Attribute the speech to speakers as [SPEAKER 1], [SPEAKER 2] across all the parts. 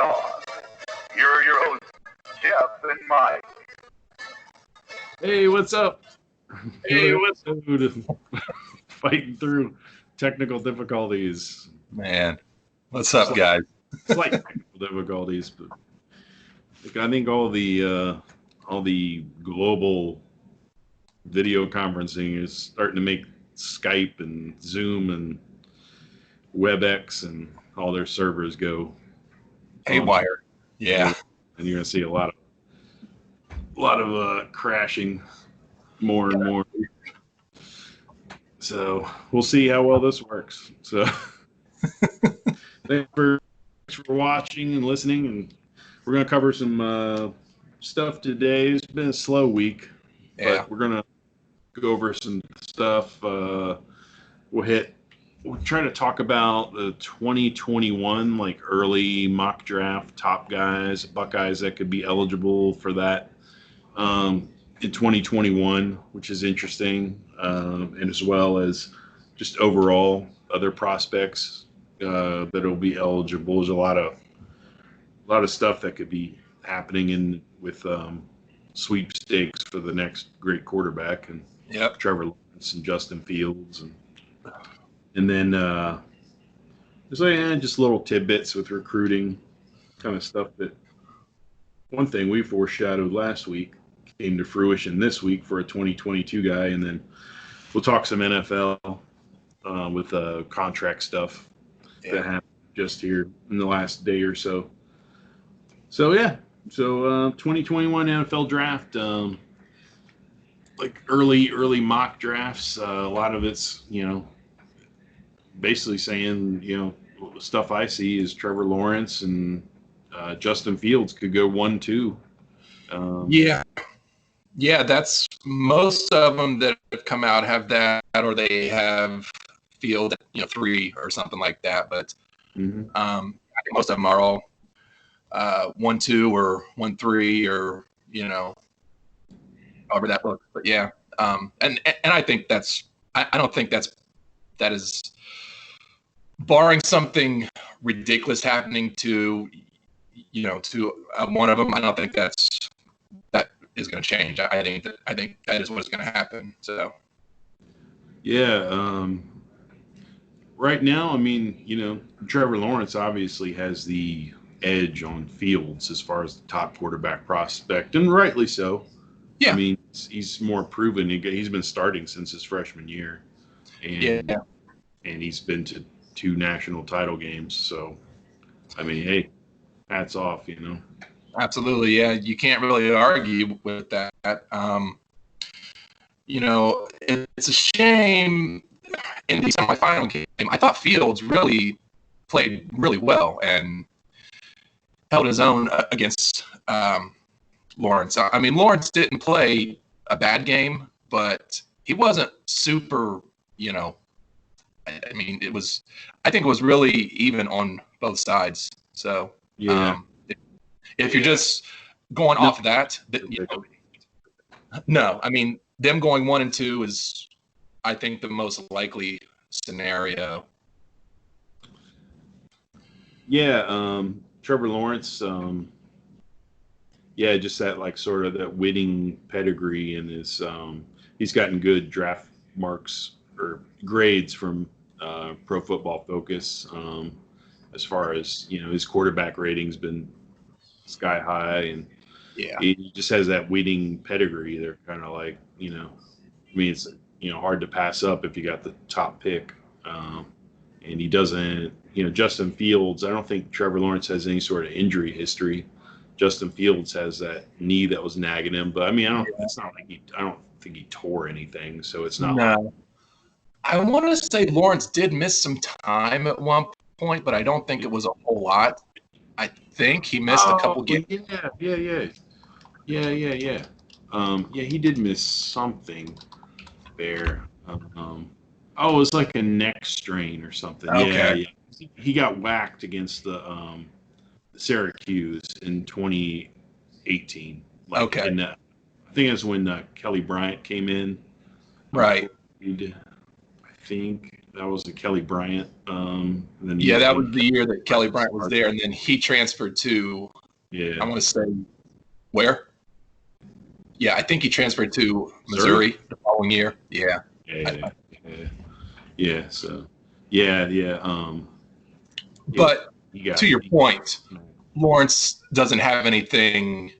[SPEAKER 1] Beyond. Here are your hosts, Jeff and Mike.
[SPEAKER 2] Hey, what's up?
[SPEAKER 3] Hey, what's
[SPEAKER 2] up? Fighting through technical difficulties.
[SPEAKER 3] Man, what's up, guys?
[SPEAKER 2] Slight technical difficulties, but I think all the global video conferencing is starting to make Skype and Zoom and WebEx and all their servers go
[SPEAKER 3] haywire. Yeah,
[SPEAKER 2] and you're gonna see a lot of crashing more and more. So we'll see how well this works. So thanks for watching and listening, and we're gonna cover some stuff today. It's been a slow week, but we're gonna go over some stuff. We'll try to talk about the 2021 like early mock draft top guys, Buckeyes that could be eligible for that in 2021, which is interesting, and as well as just overall other prospects that will be eligible. There's a lot of stuff that could be happening with sweepstakes for the next great quarterback, and Trevor Lawrence and Justin Fields, and then there's just little tidbits with recruiting kind of stuff. That one thing we foreshadowed last week came to fruition this week for a 2022 guy, and then we'll talk some NFL with contract stuff that happened just here in the last day or so. So 2021 NFL draft, like early mock drafts. A lot of it's basically saying the stuff I see is Trevor Lawrence and Justin Fields could go 1-2.
[SPEAKER 3] Yeah, that's most of them that have come out have that, or they have Field 3 or something like that. But I think most of them are all 1-2 or 1-3 or however that looks. But and I think I don't think that is, barring something ridiculous happening to one of them. I don't think that is going to change. I think that is what's going to happen. So
[SPEAKER 2] right now, Trevor Lawrence obviously has the edge on Fields as far as the top quarterback prospect, and rightly so. Yeah, he's more proven. He's been starting since his freshman year, and he's been to 2 national title games. So, hey, hats off,
[SPEAKER 3] Absolutely, yeah. You can't really argue with that. It's a shame in the semifinal game. I thought Fields really played really well and held his own against Lawrence. Lawrence didn't play a bad game, but he wasn't super, I think it was really even on both sides. So, if you're just going off of that, them going 1-2 is, I think, the most likely scenario.
[SPEAKER 2] Trevor Lawrence, just that sort of that winning pedigree, and he's gotten good draft marks or grades from Pro Football Focus. As far as his quarterback rating's been sky high, and he just has that winning pedigree. They're kind of like it's hard to pass up if you got the top pick, and he doesn't. Justin Fields, I don't think Trevor Lawrence has any sort of injury history. Justin Fields has that knee that was nagging him, but it's not like I don't think he tore anything, so it's not.
[SPEAKER 3] No. I want to say Lawrence did miss some time at one point, but I don't think it was a whole lot. I think he missed a couple games.
[SPEAKER 2] Yeah. He did miss something there. It was like a neck strain or something.
[SPEAKER 3] Okay.
[SPEAKER 2] Yeah. He got whacked against the Syracuse in 2018.
[SPEAKER 3] Okay.
[SPEAKER 2] And, I think that's when Kelly Bryant came in.
[SPEAKER 3] Right.
[SPEAKER 2] I think. That was a Kelly Bryant. Then
[SPEAKER 3] Yeah, that was the year that Kelly Bryant was there, and then he transferred to.
[SPEAKER 2] Yeah.
[SPEAKER 3] I want to say where. Yeah, I think he transferred to Missouri the following year. Yeah.
[SPEAKER 2] Yeah. So, yeah.
[SPEAKER 3] But to your point, Lawrence doesn't have anything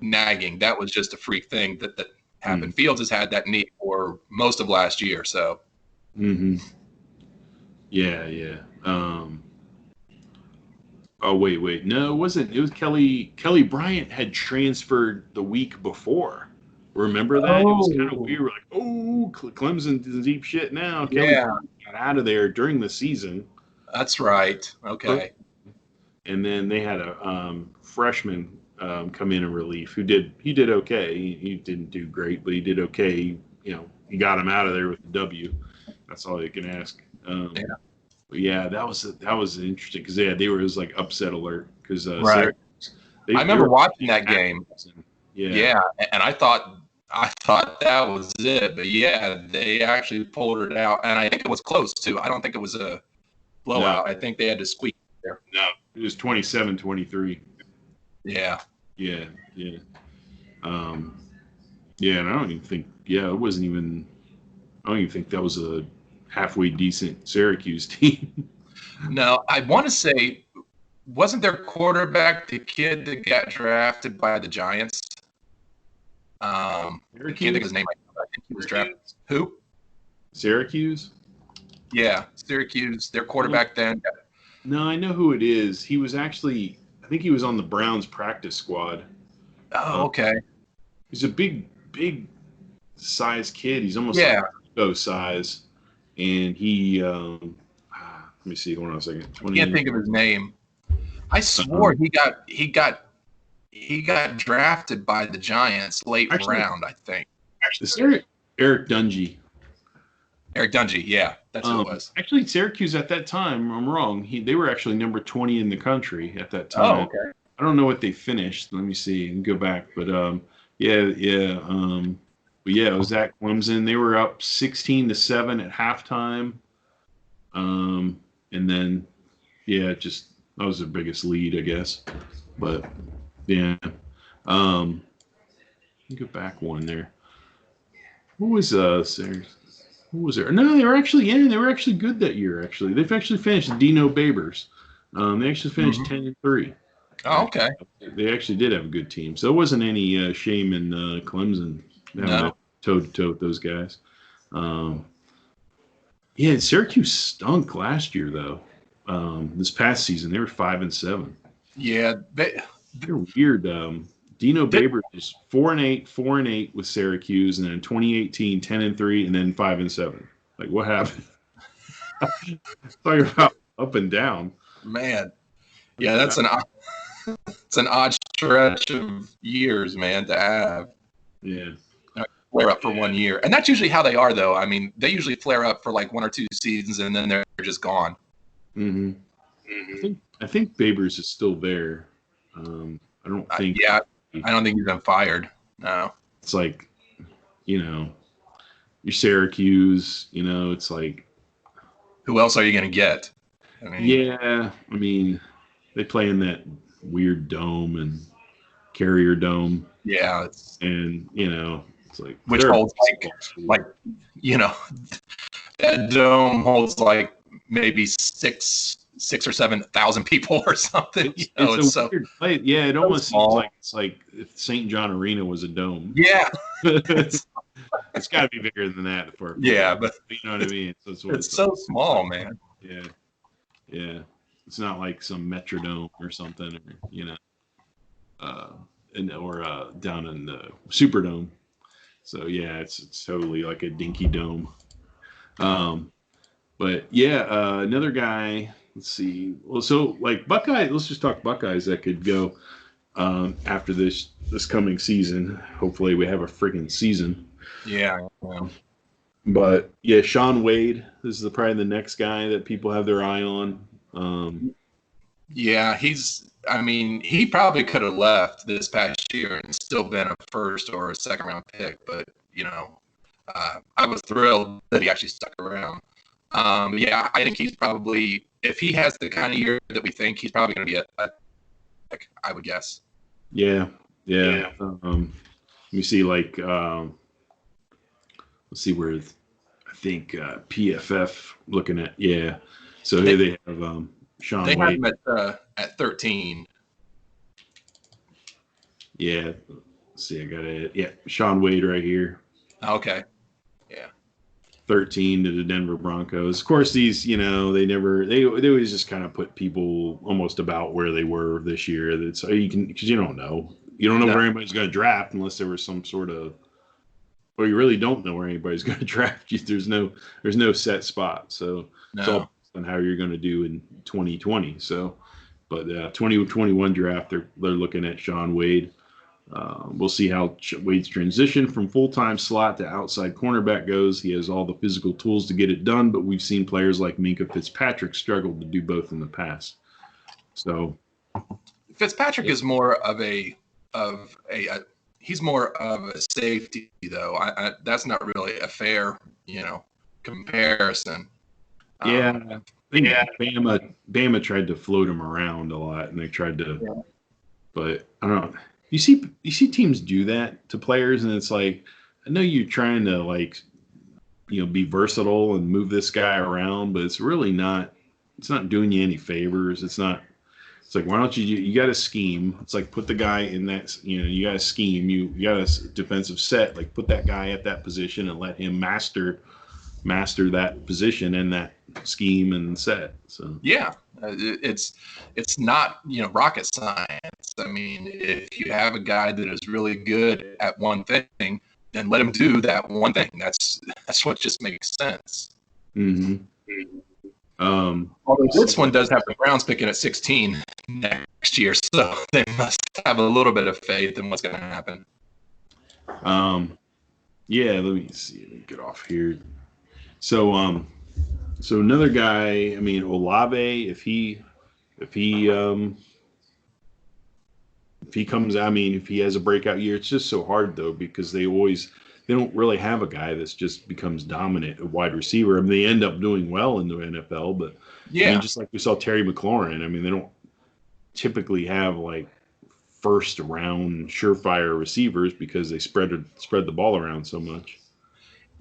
[SPEAKER 3] nagging. That was just a freak thing that happened. Fields has had that knee for most of last year. So.
[SPEAKER 2] Yeah. Oh wait. No, it wasn't. It was Kelly. Kelly Bryant had transferred the week before. Remember that? It was kind of weird. We're like, oh, Clemson's in deep shit now. Kelly Bryant got out of there during the season.
[SPEAKER 3] That's right. Okay.
[SPEAKER 2] And then they had a freshman come in relief who did okay. He didn't do great, but he did okay. He got him out of there with the W. That's all you can ask. But yeah, that was interesting because it was like upset alert because
[SPEAKER 3] right. I remember watching that game. Yeah, and I thought that was it, but yeah, they actually pulled it out, and I think it was close too. I don't think it was a blowout. No. I think they had to squeak there.
[SPEAKER 2] No, it was 27-23.
[SPEAKER 3] Yeah.
[SPEAKER 2] And I don't even think. Yeah, it wasn't even. I don't even think that was a halfway decent Syracuse team.
[SPEAKER 3] No, I want to say, wasn't their quarterback the kid that got drafted by the Giants? I can't think of his name. I think he was drafted. Who?
[SPEAKER 2] Syracuse?
[SPEAKER 3] Yeah, Syracuse. Their quarterback then.
[SPEAKER 2] No, I know who it is. He was actually, I think he was on the Browns practice squad.
[SPEAKER 3] Oh, okay.
[SPEAKER 2] He's a big size kid. He's almost like size. And he, let me see. Hold on a second.
[SPEAKER 3] I can't think of his name. I swore he got drafted by the Giants late round, I think.
[SPEAKER 2] It's Eric Dungy.
[SPEAKER 3] Eric Dungy, yeah, that's who it was.
[SPEAKER 2] Actually, Syracuse at that time, I'm wrong. They were actually number 20 in the country at that time.
[SPEAKER 3] Oh, okay.
[SPEAKER 2] I don't know what they finished. Let me see and go back. But it was at Clemson. They were up 16-7 at halftime. And then, that was their biggest lead, I guess. But yeah, go back one there. What was Who was there? No, they were actually good that year. Actually, they've actually finished Dino Babers. They actually finished 10-3.
[SPEAKER 3] Oh, okay.
[SPEAKER 2] They actually did have a good team, so it wasn't any shame in Clemson having toe-to-toe with those guys. Syracuse stunk last year though. This past season they were 5-7.
[SPEAKER 3] Yeah,
[SPEAKER 2] they're weird. Dino Babers is 4-8 with Syracuse, and then in 2018 10-3, and then 5-7. Like, what happened? Talking about up and down,
[SPEAKER 3] man. Yeah, that's an odd stretch of years, man, to have.
[SPEAKER 2] Yeah,
[SPEAKER 3] flare up for 1 year, and that's usually how they are, though. I mean, they usually flare up for like 1 or 2 seasons, and then they're just gone.
[SPEAKER 2] I think Babers is still there. I don't think.
[SPEAKER 3] I don't think he's been fired. No.
[SPEAKER 2] It's like, you're Syracuse. It's like,
[SPEAKER 3] who else are you going to get?
[SPEAKER 2] I mean, they play in that weird dome and Carrier Dome.
[SPEAKER 3] Yeah,
[SPEAKER 2] and it's like
[SPEAKER 3] which holds like that dome holds like maybe 6,000 or 7,000 people or something.
[SPEAKER 2] It's a weird play. Yeah, it almost seems like it's like if St. John Arena was a dome.
[SPEAKER 3] Yeah,
[SPEAKER 2] it's got to be bigger than that for.
[SPEAKER 3] Yeah, but
[SPEAKER 2] you know what I mean.
[SPEAKER 3] It's so small, man.
[SPEAKER 2] Yeah. It's not like some Metrodome or something, or down in the Superdome. So yeah, it's totally like a dinky dome. But yeah, another guy. Let's see. Well, so like Buckeye. Let's just talk Buckeyes that could go after this coming season. Hopefully, we have a freaking season.
[SPEAKER 3] Yeah.
[SPEAKER 2] But yeah, Sean Wade. This is probably the next guy that people have their eye on.
[SPEAKER 3] Yeah, he probably could have left this past year and still been a first or a second round pick, but I was thrilled that he actually stuck around. Yeah, I think he's probably, if he has the kind of year that we think, he's probably going to be a pick, I would guess.
[SPEAKER 2] Yeah. Let me see, let's see where I think PFF looking at. Yeah. So here they have Sean
[SPEAKER 3] They
[SPEAKER 2] Wade.
[SPEAKER 3] have him at 13.
[SPEAKER 2] Yeah. Let's see, I got it. Yeah, Sean Wade right here.
[SPEAKER 3] Okay. Yeah.
[SPEAKER 2] 13 to the Denver Broncos. Of course, these, they always just kind of put people almost about where they were this year. That's because you don't know. You don't know where anybody's going to draft unless there was some sort of, well, you really don't know where anybody's going to draft you. There's no set spot. So it's all on how you're going to do in 2020. So, but 2021 draft, they're looking at Sean Wade. We'll see how Wade's transition from full-time slot to outside cornerback goes. He has all the physical tools to get it done, but we've seen players like Micah Fitzpatrick struggle to do both in the past. So
[SPEAKER 3] Fitzpatrick is more of a he's more of a safety, though. That's not really a fair, comparison.
[SPEAKER 2] Yeah, I think Bama tried to float him around a lot, and they tried to, but I don't know. You see teams do that to players, and it's like, I know you're trying to be versatile and move this guy around, but it's really not. It's not doing you any favors. It's not. It's like, why don't you got a scheme? It's like, put the guy in that. You got a scheme. You got a defensive set. Like, put that guy at that position and let him master that position and that scheme and set. So
[SPEAKER 3] yeah, it's not rocket science. I mean, if you have a guy that is really good at one thing, then let him do that one thing. That's what just makes sense.
[SPEAKER 2] Mm-hmm.
[SPEAKER 3] Although this one does have the Browns picking at 16 next year, so they must have a little bit of faith in what's going to happen.
[SPEAKER 2] Yeah, let me see. Let me get off here. So another guy. I mean, Olave. If he comes out, I mean, if he has a breakout year, it's just so hard though, because they don't really have a guy that's just becomes dominant at wide receiver. I mean, they end up doing well in the NFL, but
[SPEAKER 3] yeah,
[SPEAKER 2] I mean, just like we saw Terry McLaurin. I mean, they don't typically have like first round surefire receivers because they spread the ball around so much.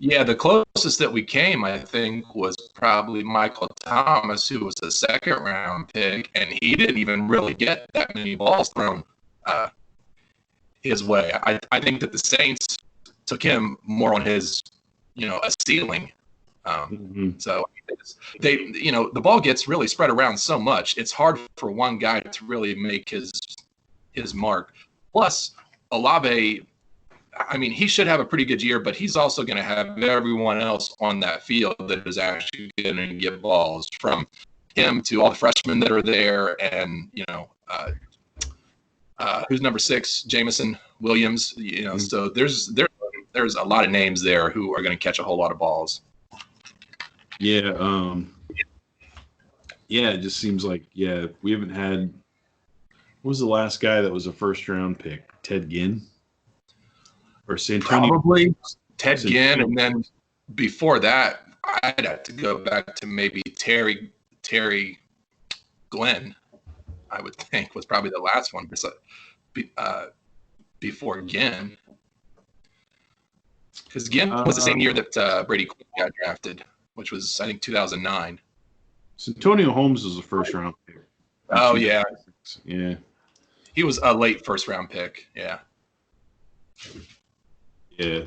[SPEAKER 3] Yeah, the closest that we came, I think, was probably Michael Thomas, who was a second-round pick, and he didn't even really get that many balls thrown his way. I think that the Saints took him more on his, a ceiling. So they, the ball gets really spread around so much. It's hard for one guy to really make his mark. Plus, Olave, I mean, he should have a pretty good year, but he's also going to have everyone else on that field that is actually going to get balls, from him to all the freshmen that are there, and who's number 6, Jamison Williams. So there's a lot of names there who are going to catch a whole lot of balls.
[SPEAKER 2] Yeah, it just seems like we haven't had. What was the last guy that was a first round pick? Ted Ginn. Or Santonio.
[SPEAKER 3] Probably Ted Ginn, and then before that, I'd have to go back to maybe Terry Glenn. I would think was probably the last one before Ginn, because Ginn was the same year that Brady Quinn got drafted, which was I think 2009.
[SPEAKER 2] Santonio Holmes was a first round pick.
[SPEAKER 3] Oh yeah, he was a late first round pick. Yeah.
[SPEAKER 2] Yeah.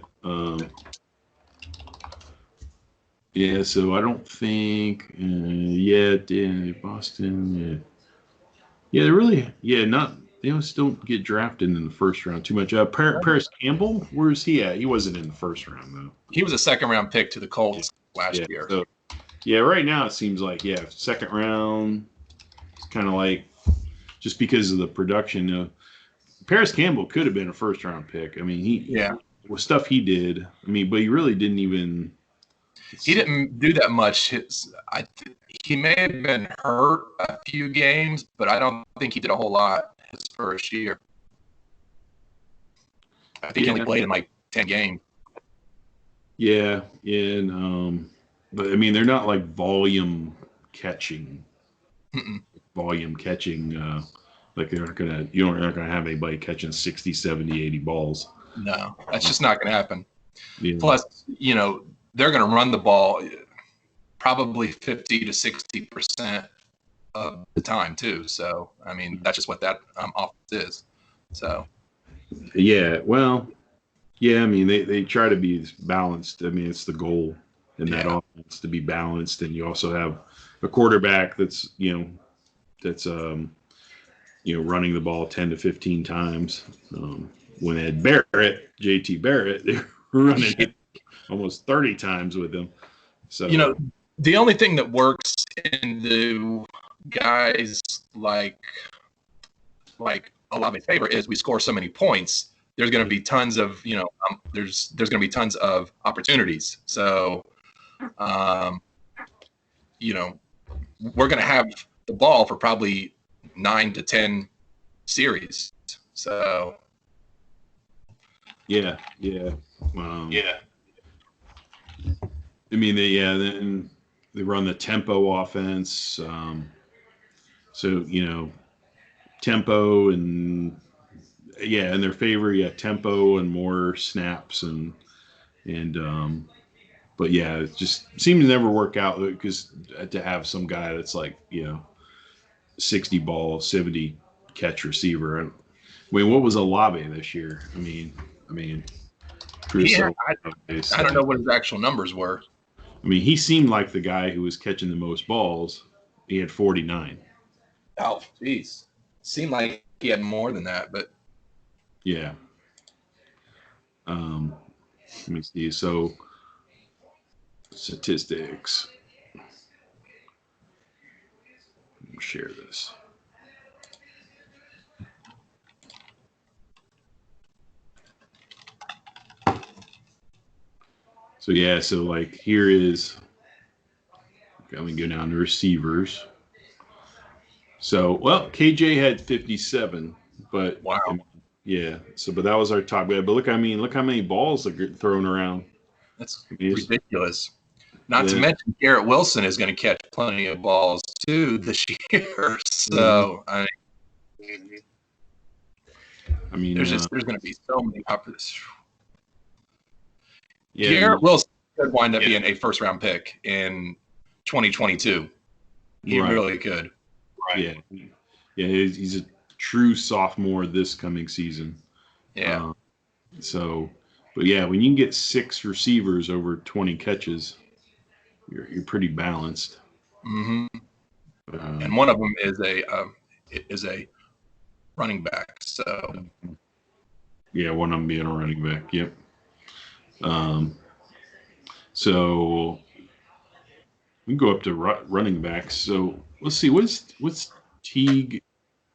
[SPEAKER 2] So I don't think. Boston. Yeah. They really. Yeah. Not. They just don't get drafted in the first round too much. Paris Campbell. Where's he at? He wasn't in the first round though.
[SPEAKER 3] He was a second round pick to the Colts last year.
[SPEAKER 2] So, right now it seems like second round. It's kind of like just because of the production. Paris Campbell could have been a first round pick. I mean, with stuff he did, I mean, but he really didn't even.
[SPEAKER 3] He didn't do that much. He may have been hurt a few games, but I don't think he did a whole lot his first year. I think he only played in like 10 games.
[SPEAKER 2] Yeah, and but I mean, they're not like volume catching.
[SPEAKER 3] Mm-mm.
[SPEAKER 2] Volume catching. Like you're not gonna have anybody catching 60, 70, 80 balls.
[SPEAKER 3] No, that's just not going to happen.
[SPEAKER 2] Yeah.
[SPEAKER 3] Plus, they're going to run the ball probably 50 to 60% of the time too. So, I mean, that's just what that offense is. So,
[SPEAKER 2] yeah, well, yeah, I mean, they try to be balanced. I mean, it's the goal in that offense to be balanced, and you also have a quarterback that's running the ball 10 to 15 times. When they had JT Barrett, they were running it almost 30 times with him. So
[SPEAKER 3] the only thing that works in the guys like Olave's favor is we score so many points. There's going to be tons of there's going to be tons of opportunities. So we're going to have the ball for probably 9 to 10 series. So
[SPEAKER 2] yeah. I mean, then they run the tempo offense. Tempo and in their favor, tempo and more snaps and but yeah, it just seems to never work out because to have some guy that's like 60 ball, 70 catch receiver. I mean, what was Olave this year? I mean,
[SPEAKER 3] I don't know what his actual numbers were.
[SPEAKER 2] I mean, he seemed like the guy who was catching the most balls. He had 49.
[SPEAKER 3] Oh, jeez. Seemed like he had more than that, but
[SPEAKER 2] yeah. Let me see. So statistics. I'll share this. So like here is, okay, let me go down to receivers. So, well, KJ had 57, but
[SPEAKER 3] wow.
[SPEAKER 2] Yeah. So, but that was our top guy. But look how many balls are thrown around.
[SPEAKER 3] That's ridiculous. Not to mention Garrett Wilson is going to catch plenty of balls too this year. So, I mean, there's going to be so many opportunities. Yeah, Garrett Wilson could wind up being a first-round pick in 2022. He really could.
[SPEAKER 2] Right. Yeah. He's a true sophomore this coming season.
[SPEAKER 3] Yeah.
[SPEAKER 2] But yeah, when you can get 6 receivers over 20 catches, you're pretty balanced.
[SPEAKER 3] Mm-hmm. And one of them is a running back. So.
[SPEAKER 2] Yeah, one of them being a running back. Yep. So we can go up to running backs. So let's see. What's Teague?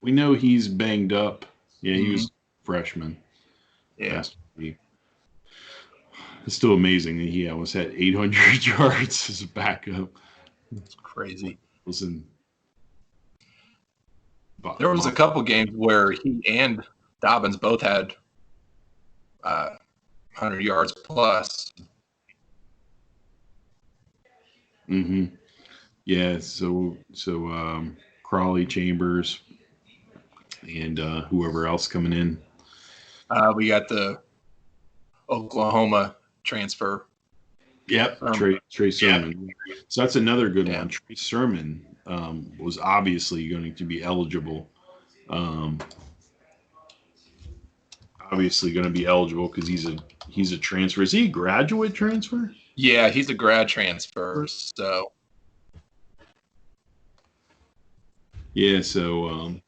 [SPEAKER 2] We know he's banged up. Yeah, he was freshman.
[SPEAKER 3] Yeah.
[SPEAKER 2] It's still amazing that he almost had 800 yards as a backup.
[SPEAKER 3] It's crazy.
[SPEAKER 2] There
[SPEAKER 3] was a couple games where he and Dobbins both had 100 yards plus.
[SPEAKER 2] Mm-hmm. Yeah. So Crawley, Chambers, and whoever else coming in.
[SPEAKER 3] We got the Oklahoma transfer.
[SPEAKER 2] Yep. Trey Sermon. Yeah. So that's another good one. Trey Sermon was obviously going to be eligible. Obviously going to be eligible because he's a transfer. Is he a graduate transfer?
[SPEAKER 3] Yeah, he's a grad transfer. So
[SPEAKER 2] yeah, so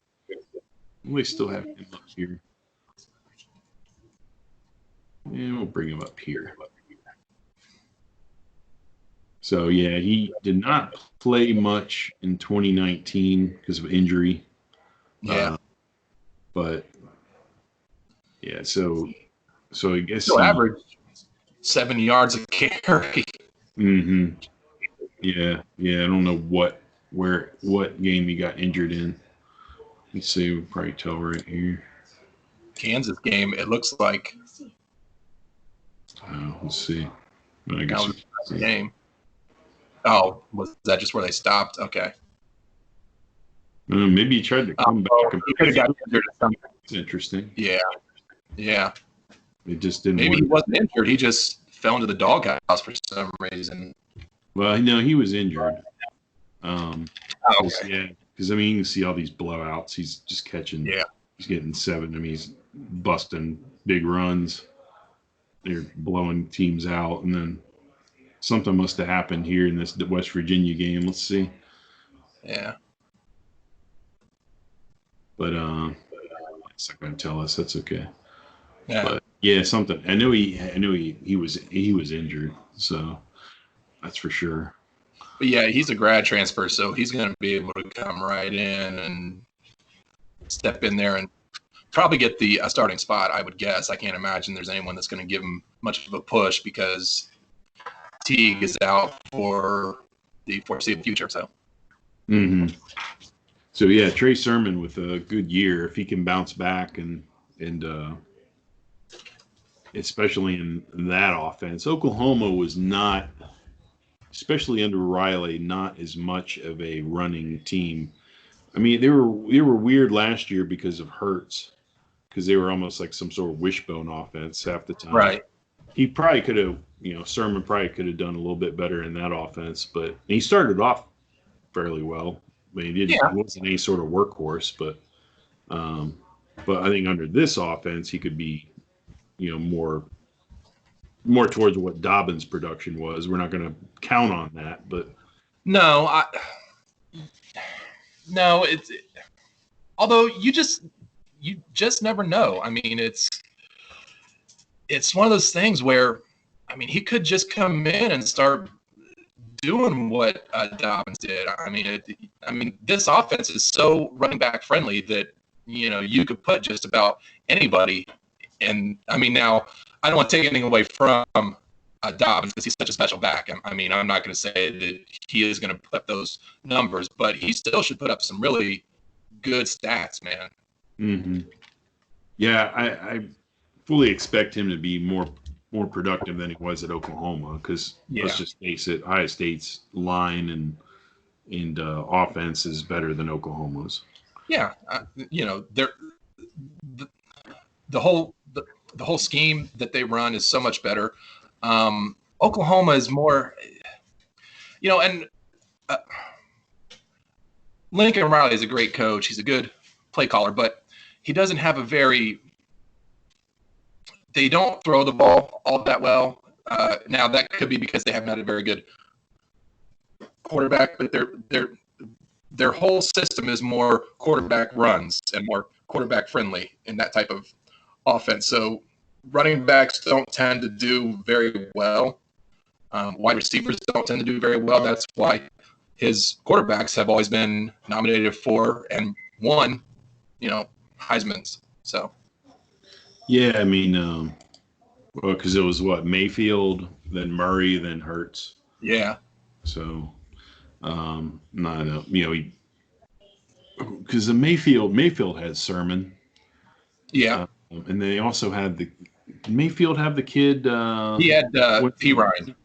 [SPEAKER 2] we still have him up here. Yeah, we'll bring him up here. So yeah, he did not play much in 2019 because of injury.
[SPEAKER 3] Yeah,
[SPEAKER 2] but yeah, so I guess
[SPEAKER 3] he'll average 70 yards a carry.
[SPEAKER 2] Mm-hmm. Yeah. I don't know what game he got injured in. Let's see. We'll probably tell right here.
[SPEAKER 3] Kansas game. It looks like.
[SPEAKER 2] Let's see. I
[SPEAKER 3] guess that was the game. Oh, was that just where they stopped? Okay.
[SPEAKER 2] Maybe he tried to come back.
[SPEAKER 3] He could have got injured or something.
[SPEAKER 2] It's interesting.
[SPEAKER 3] Yeah.
[SPEAKER 2] It just didn't
[SPEAKER 3] Maybe
[SPEAKER 2] work.
[SPEAKER 3] he wasn't injured. He just fell into the doghouse for some reason.
[SPEAKER 2] Well, no, he was injured.
[SPEAKER 3] Okay.
[SPEAKER 2] Yeah, because I mean, you can see all these blowouts. He's just catching.
[SPEAKER 3] Yeah.
[SPEAKER 2] He's getting 7. I mean, he's busting big runs. They're blowing teams out, and then something must have happened here in this West Virginia game. Let's see.
[SPEAKER 3] Yeah.
[SPEAKER 2] But it's not going to tell us. That's okay.
[SPEAKER 3] Yeah.
[SPEAKER 2] But yeah, something. I knew he was injured, so that's for sure.
[SPEAKER 3] But yeah, he's a grad transfer, so he's going to be able to come right in and step in there and probably get the starting spot, I would guess. I can't imagine there's anyone that's going to give him much of a push because Teague is out for the foreseeable future. So.
[SPEAKER 2] Mm-hmm. So yeah, Trey Sermon with a good year if he can bounce back and especially in that offense. Oklahoma was not, especially under Riley, not as much of a running team. I mean, they were weird last year because of Hurts, because they were almost like some sort of wishbone offense half the time.
[SPEAKER 3] Right.
[SPEAKER 2] He probably could have, Sermon probably could have done a little bit better in that offense, but he started off fairly well. I mean, he wasn't any sort of workhorse, but I think under this offense, he could be, more towards what Dobbins' production was. We're not going to count on that, but
[SPEAKER 3] no, although you just never know. I mean, it's one of those things where, I mean, he could just come in and start doing what Dobbins did. I mean, this offense is so running back friendly that you could put just about anybody. And I mean, now I don't want to take anything away from Dobbins because he's such a special back. I mean, I'm not going to say that he is going to put up those numbers, but he still should put up some really good stats, man.
[SPEAKER 2] Mm-hmm. Yeah, I fully expect him to be more productive than he was at Oklahoma because let's just face it, Ohio State's line and offense is better than Oklahoma's.
[SPEAKER 3] Yeah, they're the whole scheme that they run is so much better. Oklahoma is more, and Lincoln Riley is a great coach. He's a good play caller, but he doesn't have they don't throw the ball all that well. Now that could be because they haven't had a very good quarterback, but their whole system is more quarterback runs and more quarterback friendly in that type of offense. So running backs don't tend to do very well. Wide receivers don't tend to do very well. That's why his quarterbacks have always been nominated for and won, Heisman's. So.
[SPEAKER 2] Yeah, I mean, because it was Mayfield, then Murray, then Hurts.
[SPEAKER 3] Yeah.
[SPEAKER 2] So, no, because the Mayfield had Sermon.
[SPEAKER 3] Yeah.
[SPEAKER 2] And they also had did Mayfield have the kid?
[SPEAKER 3] He had P. Ryan.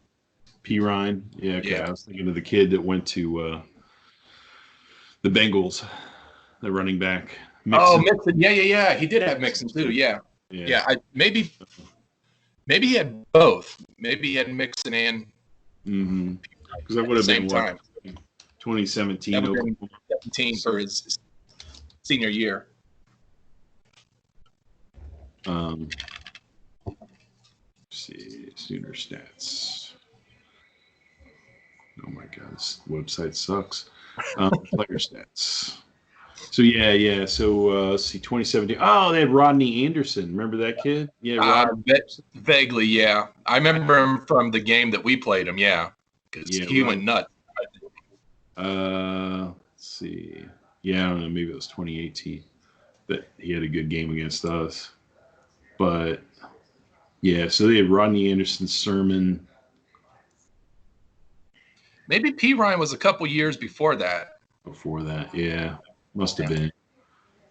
[SPEAKER 2] P. Ryan. Yeah, okay.
[SPEAKER 3] Yeah.
[SPEAKER 2] I was thinking of the kid that went to the Bengals, the running back.
[SPEAKER 3] Mixon. Oh, Mixon. Yeah. He did have Mixon too. Yeah. Maybe he had both. Maybe he had Mixon and.
[SPEAKER 2] Mm-hmm. Because that would have been
[SPEAKER 3] time.
[SPEAKER 2] 2017.
[SPEAKER 3] That would have been 17 for his senior year.
[SPEAKER 2] Let's see, Sooner stats. Oh my God, this website sucks. Player stats. So yeah. So let's see, 2017. Oh, they had Rodney Anderson. Remember that kid? Yeah,
[SPEAKER 3] vaguely. Yeah, I remember him from the game that we played him. Yeah, because he went nuts.
[SPEAKER 2] Let's see. Yeah, I don't know. Maybe it was 2018 that he had a good game against us. But yeah, so they had Rodney Anderson, Sermon.
[SPEAKER 3] Maybe P. Ryan was a couple years before that.
[SPEAKER 2] Before that, yeah. Must have been.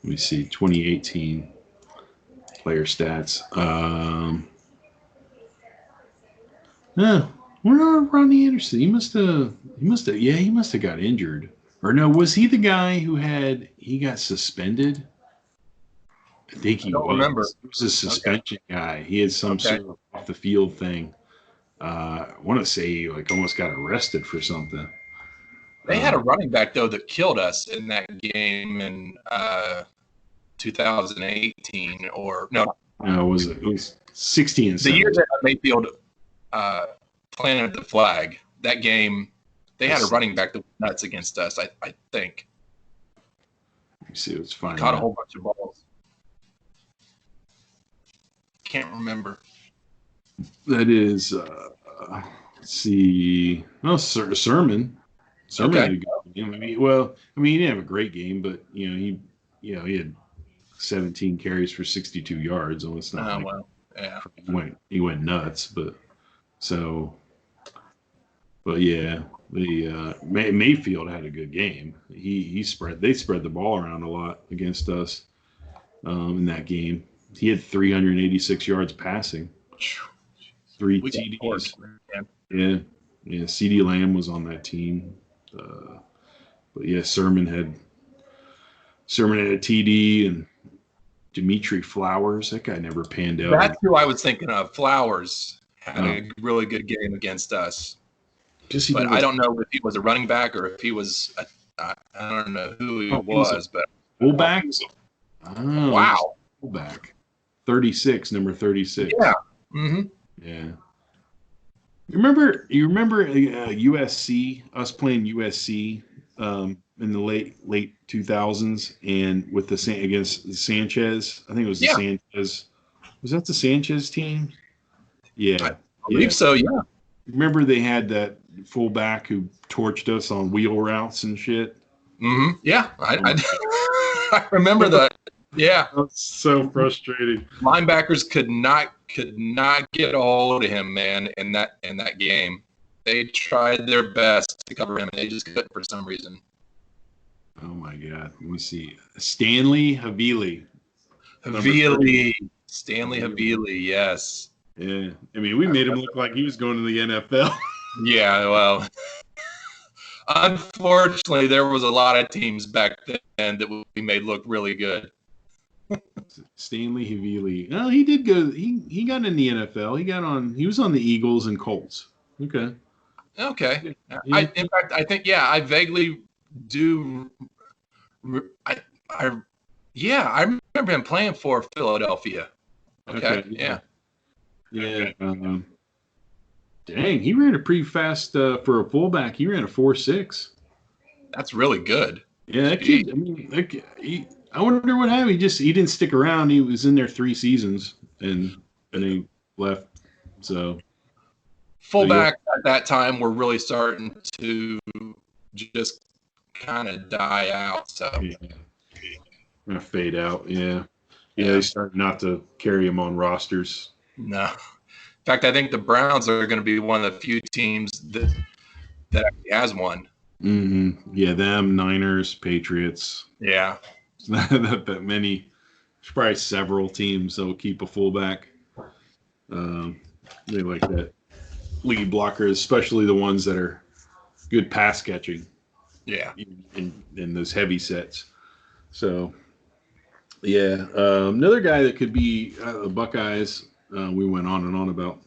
[SPEAKER 2] Let me see, 2018 player stats. Where Rodney Anderson? He must have got injured. Or no, was he the guy who got suspended? I think he was.
[SPEAKER 3] Remember.
[SPEAKER 2] He was a suspension guy. He had some sort of off the field thing. I want to say he almost got arrested for something.
[SPEAKER 3] They had a running back though that killed us in that game in 2018 or no.
[SPEAKER 2] No, it was 16 and 17.
[SPEAKER 3] The year that Mayfield planted the flag. That game, they had a running back that was nuts against us. I think.
[SPEAKER 2] Let me see. Let's find.
[SPEAKER 3] Caught a whole bunch of balls. Can't remember.
[SPEAKER 2] That is. Let's see. No, Sermon. Sermon had a good game. He didn't have a great game, but he had 17 carries for 62 yards. So it's not. He went nuts, but yeah, Mayfield had a good game. They spread the ball around a lot against us in that game. He had 386 yards passing, 3 TDs. Yeah, CeeDee Lamb was on that team. But yeah, Sermon had a TD, and Dimitri Flowers. That guy never panned out.
[SPEAKER 3] That's who I was thinking of. Flowers had a really good game against us. But I don't know if he was a running back or if he was I don't know who he was, but
[SPEAKER 2] fullback.
[SPEAKER 3] Oh, wow,
[SPEAKER 2] fullback. 36, number 36.
[SPEAKER 3] Yeah. Mm-hmm.
[SPEAKER 2] Yeah. You remember USC? Us playing USC in the late 2000s, and with against Sanchez. I think it was the Sanchez. Was that the Sanchez team? Yeah,
[SPEAKER 3] I believe so. Yeah.
[SPEAKER 2] Remember they had that fullback who torched us on wheel routes and shit.
[SPEAKER 3] Mm-hmm. Yeah, I remember that. Yeah,
[SPEAKER 2] that's so frustrating.
[SPEAKER 3] Linebackers could not get a hold of him, man. In that game, they tried their best to cover him, and they just couldn't for some reason.
[SPEAKER 2] Oh my God! Let me see. Stanley Habili.
[SPEAKER 3] Stanley Habili. Yes.
[SPEAKER 2] Yeah, I mean, we made him look like he was going to the NFL.
[SPEAKER 3] Yeah, well, unfortunately, there was a lot of teams back then that we made look really good.
[SPEAKER 2] Stanley Habili. Oh, he did go. He got in the NFL. He was on the Eagles and Colts. Okay.
[SPEAKER 3] Yeah. In fact, I think I vaguely do. I remember him playing for Philadelphia. Okay. Yeah.
[SPEAKER 2] Yeah. Dang, he ran a pretty fast for a fullback. He ran a 4.6.
[SPEAKER 3] That's really good.
[SPEAKER 2] Yeah, that kid. I mean, I wonder what happened. He didn't stick around. He was in there 3 seasons and he left. So
[SPEAKER 3] fullback at that time were really starting to just kind of die out. So
[SPEAKER 2] gonna fade out. Yeah. They started not to carry him on rosters.
[SPEAKER 3] No. In fact, I think the Browns are going to be one of the few teams that actually has one.
[SPEAKER 2] Mm-hmm. Yeah, them, Niners, Patriots.
[SPEAKER 3] Yeah.
[SPEAKER 2] that many. There's probably several teams that will keep a fullback. They like that lead blocker, especially the ones that are good pass catching.
[SPEAKER 3] Yeah.
[SPEAKER 2] In those heavy sets. So, yeah. Another guy that could be the Buckeyes. We went on and on about.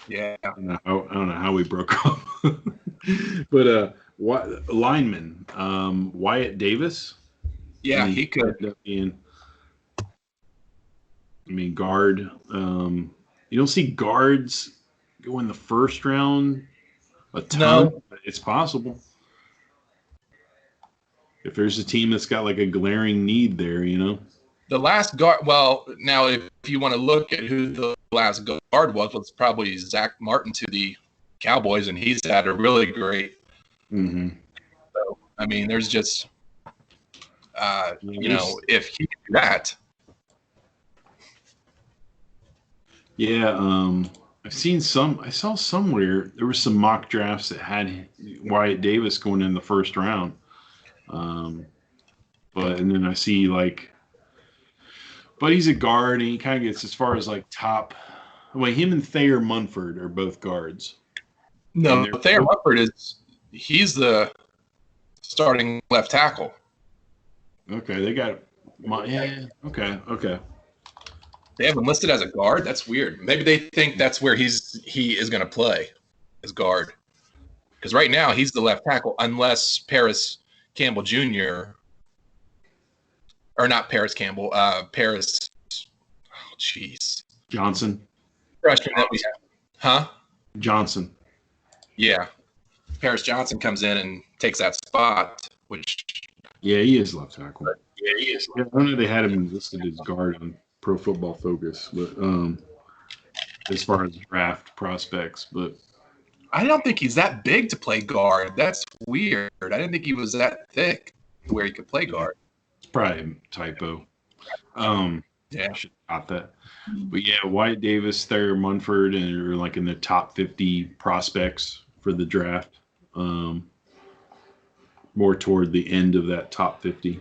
[SPEAKER 3] Yeah.
[SPEAKER 2] I don't know how we broke up. But lineman, Wyatt Davis.
[SPEAKER 3] Yeah, he could.
[SPEAKER 2] Guard. You don't see guards go in the first round a ton.
[SPEAKER 3] No.
[SPEAKER 2] But it's possible. If there's a team that's got like a glaring need there,
[SPEAKER 3] The last guard. Well, now if you want to look at who the last guard was, it's probably Zach Martin to the Cowboys, and he's had a really great.
[SPEAKER 2] Mm-hmm.
[SPEAKER 3] So I mean, there's just, if he can do that.
[SPEAKER 2] Yeah, I saw somewhere there were some mock drafts that had Wyatt Davis going in the first round. And then I see but he's a guard and he kind of gets as far as top. Well, him and Thayer Munford are both guards.
[SPEAKER 3] No, Thayer Mumford he's the starting left tackle.
[SPEAKER 2] Okay, they got okay.
[SPEAKER 3] They have him listed as a guard. That's weird. Maybe they think that's where he is going to play as guard. Because right now he's the left tackle, unless Paris Campbell Jr. or not Paris Campbell, Paris. Oh, jeez.
[SPEAKER 2] Johnson.
[SPEAKER 3] Freshman that we have, huh?
[SPEAKER 2] Johnson.
[SPEAKER 3] Yeah, Paris Johnson comes in and takes that spot.
[SPEAKER 2] Yeah, he is left tackle. Yeah, he is. Yeah, I know they had him listed as guard on Pro Football Focus, but as far as draft prospects, but
[SPEAKER 3] I don't think he's that big to play guard. That's weird. I didn't think he was that thick to where he could play guard.
[SPEAKER 2] It's probably a typo.
[SPEAKER 3] Yeah,
[SPEAKER 2] I should have got that. But yeah, Wyatt Davis, Thayer Munford, and are like in the top 50 prospects for the draft. More toward the end of that top 50.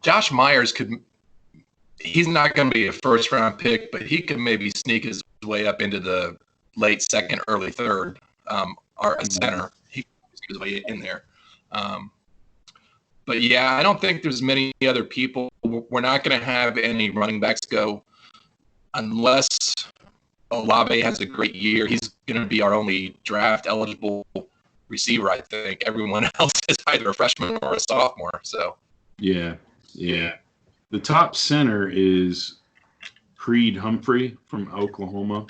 [SPEAKER 3] Josh Myers he's not going to be a first round pick, but he could maybe sneak his way up into the late second, early third, or a center. He could sneak his way in there. But yeah, I don't think there's many other people. We're not going to have any running backs go unless Olave has a great year. He's going to be our only draft eligible receiver, I think. Everyone else is either a freshman or a sophomore. So
[SPEAKER 2] yeah. The top center is Creed Humphrey from Oklahoma.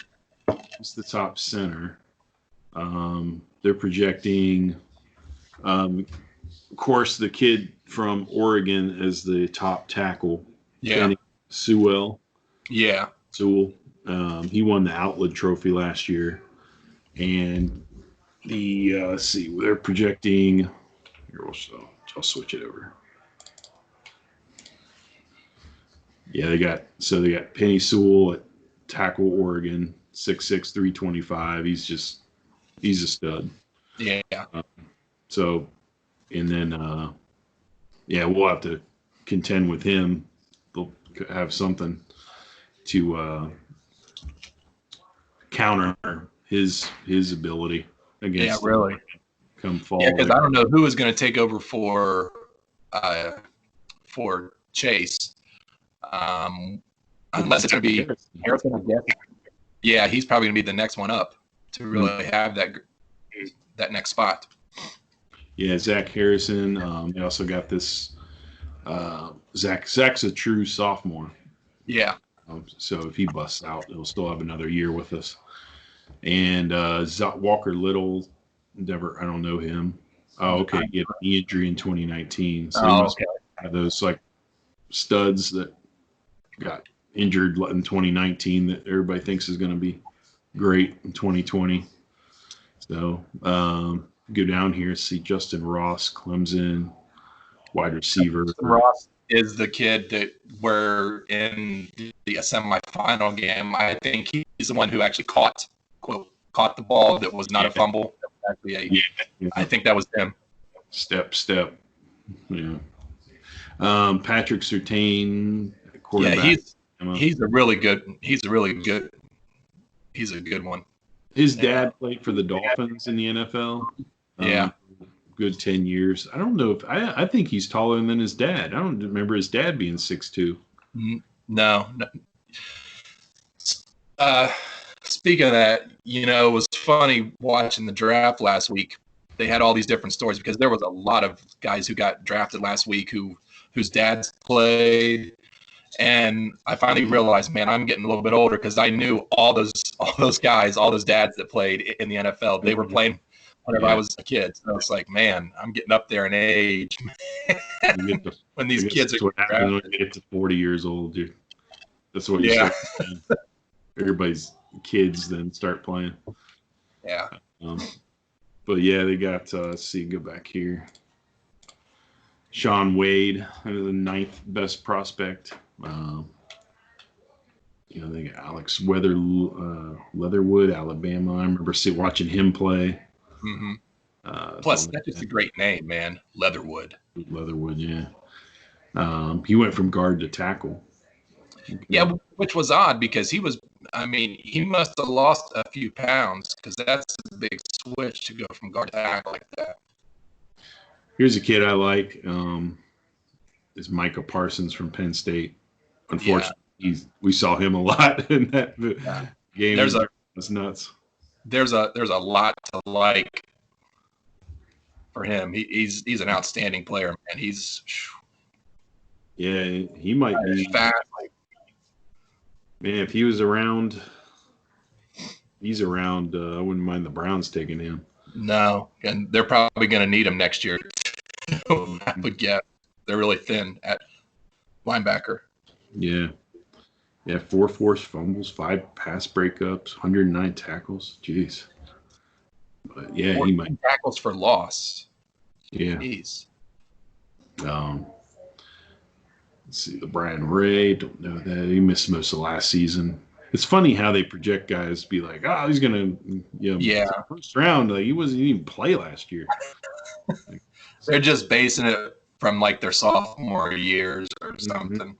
[SPEAKER 2] He's the top center. They're projecting, of course, the kid from Oregon as the top tackle.
[SPEAKER 3] Yeah.
[SPEAKER 2] Penny Sewell.
[SPEAKER 3] Yeah.
[SPEAKER 2] Sewell. He won the Outlet Trophy last year. And let's see, they're projecting. Here, I'll switch it over. Yeah, they got Penny Sewell at tackle, Oregon, 6'6", 325. He's a stud.
[SPEAKER 3] Yeah.
[SPEAKER 2] So, and then we'll have to contend with him. They'll have something to counter his ability against.
[SPEAKER 3] Yeah, really.
[SPEAKER 2] Come fall.
[SPEAKER 3] Yeah, because I don't know who is going to take over for Chase. Unless it's going to be Harrison, I guess. Yeah, he's probably going to be the next one up to really have that next spot.
[SPEAKER 2] Yeah, Zach Harrison. They also got this. Zach's a true sophomore.
[SPEAKER 3] Yeah.
[SPEAKER 2] So if he busts out, he'll still have another year with us. And Walker Little, never. I don't know him. Oh, okay. He had an injury in 2019. So
[SPEAKER 3] okay.
[SPEAKER 2] Those like studs that got injured in 2019 that everybody thinks is going to be great in 2020. So go down here, see Justin Ross, Clemson, wide receiver.
[SPEAKER 3] Justin Ross is the kid that we're in the semifinal game. I think he's the one who actually caught the ball that was not a fumble. Actually, I think that was him.
[SPEAKER 2] Step. Yeah. Patrick Surtain, quarterback.
[SPEAKER 3] Yeah, he's a good one.
[SPEAKER 2] His dad played for the Dolphins in the NFL.
[SPEAKER 3] Yeah.
[SPEAKER 2] Good 10 years. I don't know if I think he's taller than his dad. I don't remember his dad being 6'2".
[SPEAKER 3] No. Speaking of that, it was funny watching the draft last week. They had all these different stories because there was a lot of guys who got drafted last week whose dads played. And I finally realized, man, I'm getting a little bit older because I knew all those guys, all those dads that played in the NFL. They were playing whenever I was a kid. So it's like, man, I'm getting up there in age. When these kids are
[SPEAKER 2] drafted. When you get to 40 years old, dude. That's what you start playing. Everybody's kids then start playing.
[SPEAKER 3] Yeah.
[SPEAKER 2] But yeah, they got go back here. Sean Wade, the 9th best prospect. They got Alex Leatherwood, Alabama. I remember watching him play.
[SPEAKER 3] Mm-hmm. Plus, that's just a great name, man. Leatherwood,
[SPEAKER 2] yeah. He went from guard to tackle.
[SPEAKER 3] Yeah, which was odd because he was I mean, he must have lost a few pounds because that's a big switch to go from guard to tackle like that.
[SPEAKER 2] Here's a kid I like. Is Micah Parsons from Penn State. Unfortunately, we saw him a lot in that game. It's nuts.
[SPEAKER 3] There's a lot to like for him. He's an outstanding player, man.
[SPEAKER 2] He might be
[SPEAKER 3] fast.
[SPEAKER 2] Man, if he was around, he's around. I wouldn't mind the Browns taking him.
[SPEAKER 3] No, and they're probably going to need him next year. I would guess they're really thin at linebacker.
[SPEAKER 2] Yeah. 4 forced fumbles, 5 pass breakups, 109 tackles. Jeez. But yeah, he might
[SPEAKER 3] tackles for loss.
[SPEAKER 2] Yeah.
[SPEAKER 3] Jeez.
[SPEAKER 2] Let's see, the Brian Ray. Don't know that he missed most of last season. It's funny how they project guys to be like, oh, he's gonna, first round. Like he wasn't even play last year.
[SPEAKER 3] They're just basing it from like their sophomore years or something.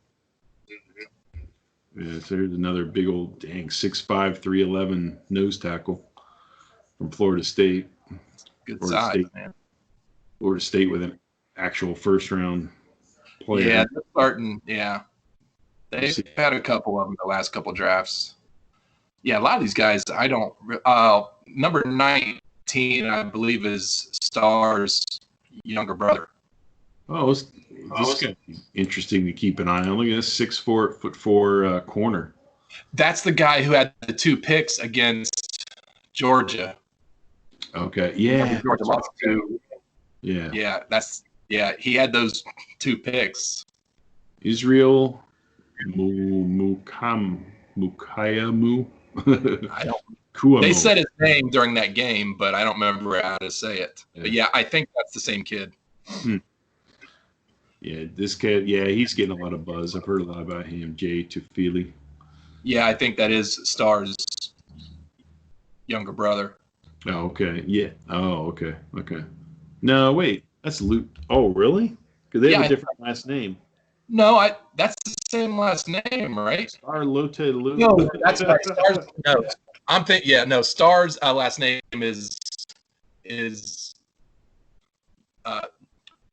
[SPEAKER 2] Yeah, so there's another big old 6'5", 311 nose tackle from Florida State.
[SPEAKER 3] Good size, man.
[SPEAKER 2] Florida State with an actual first round player.
[SPEAKER 3] Yeah, they're starting. Yeah, they've had a couple of them the last couple drafts. Yeah, a lot of these guys, I don't. Number 19, I believe, is Star's younger brother.
[SPEAKER 2] Oh, this could be interesting to keep an eye on. Look at this 6'4", 4'4" corner.
[SPEAKER 3] That's the guy who had the 2 picks against Georgia.
[SPEAKER 2] Okay, yeah.
[SPEAKER 3] Georgia lost 2.
[SPEAKER 2] Yeah.
[SPEAKER 3] He had those 2 picks.
[SPEAKER 2] Israel Mukayamu.
[SPEAKER 3] I don't. They said his name during that game, but I don't remember how to say it. Yeah. But yeah, I think that's the same kid.
[SPEAKER 2] Yeah, this kid. Yeah, he's getting a lot of buzz. I've heard a lot about him. Jay Tufili.
[SPEAKER 3] Yeah, I think that is Star's younger brother.
[SPEAKER 2] Oh, okay. Yeah. Oh, okay. Okay. No, wait. That's Luke. Oh, really? Because they have a different last name.
[SPEAKER 3] No, that's the same last name, right?
[SPEAKER 2] Star Lote Luke.
[SPEAKER 3] No, that's right. Star's, no, I'm thinking. Yeah, no. Star's last name is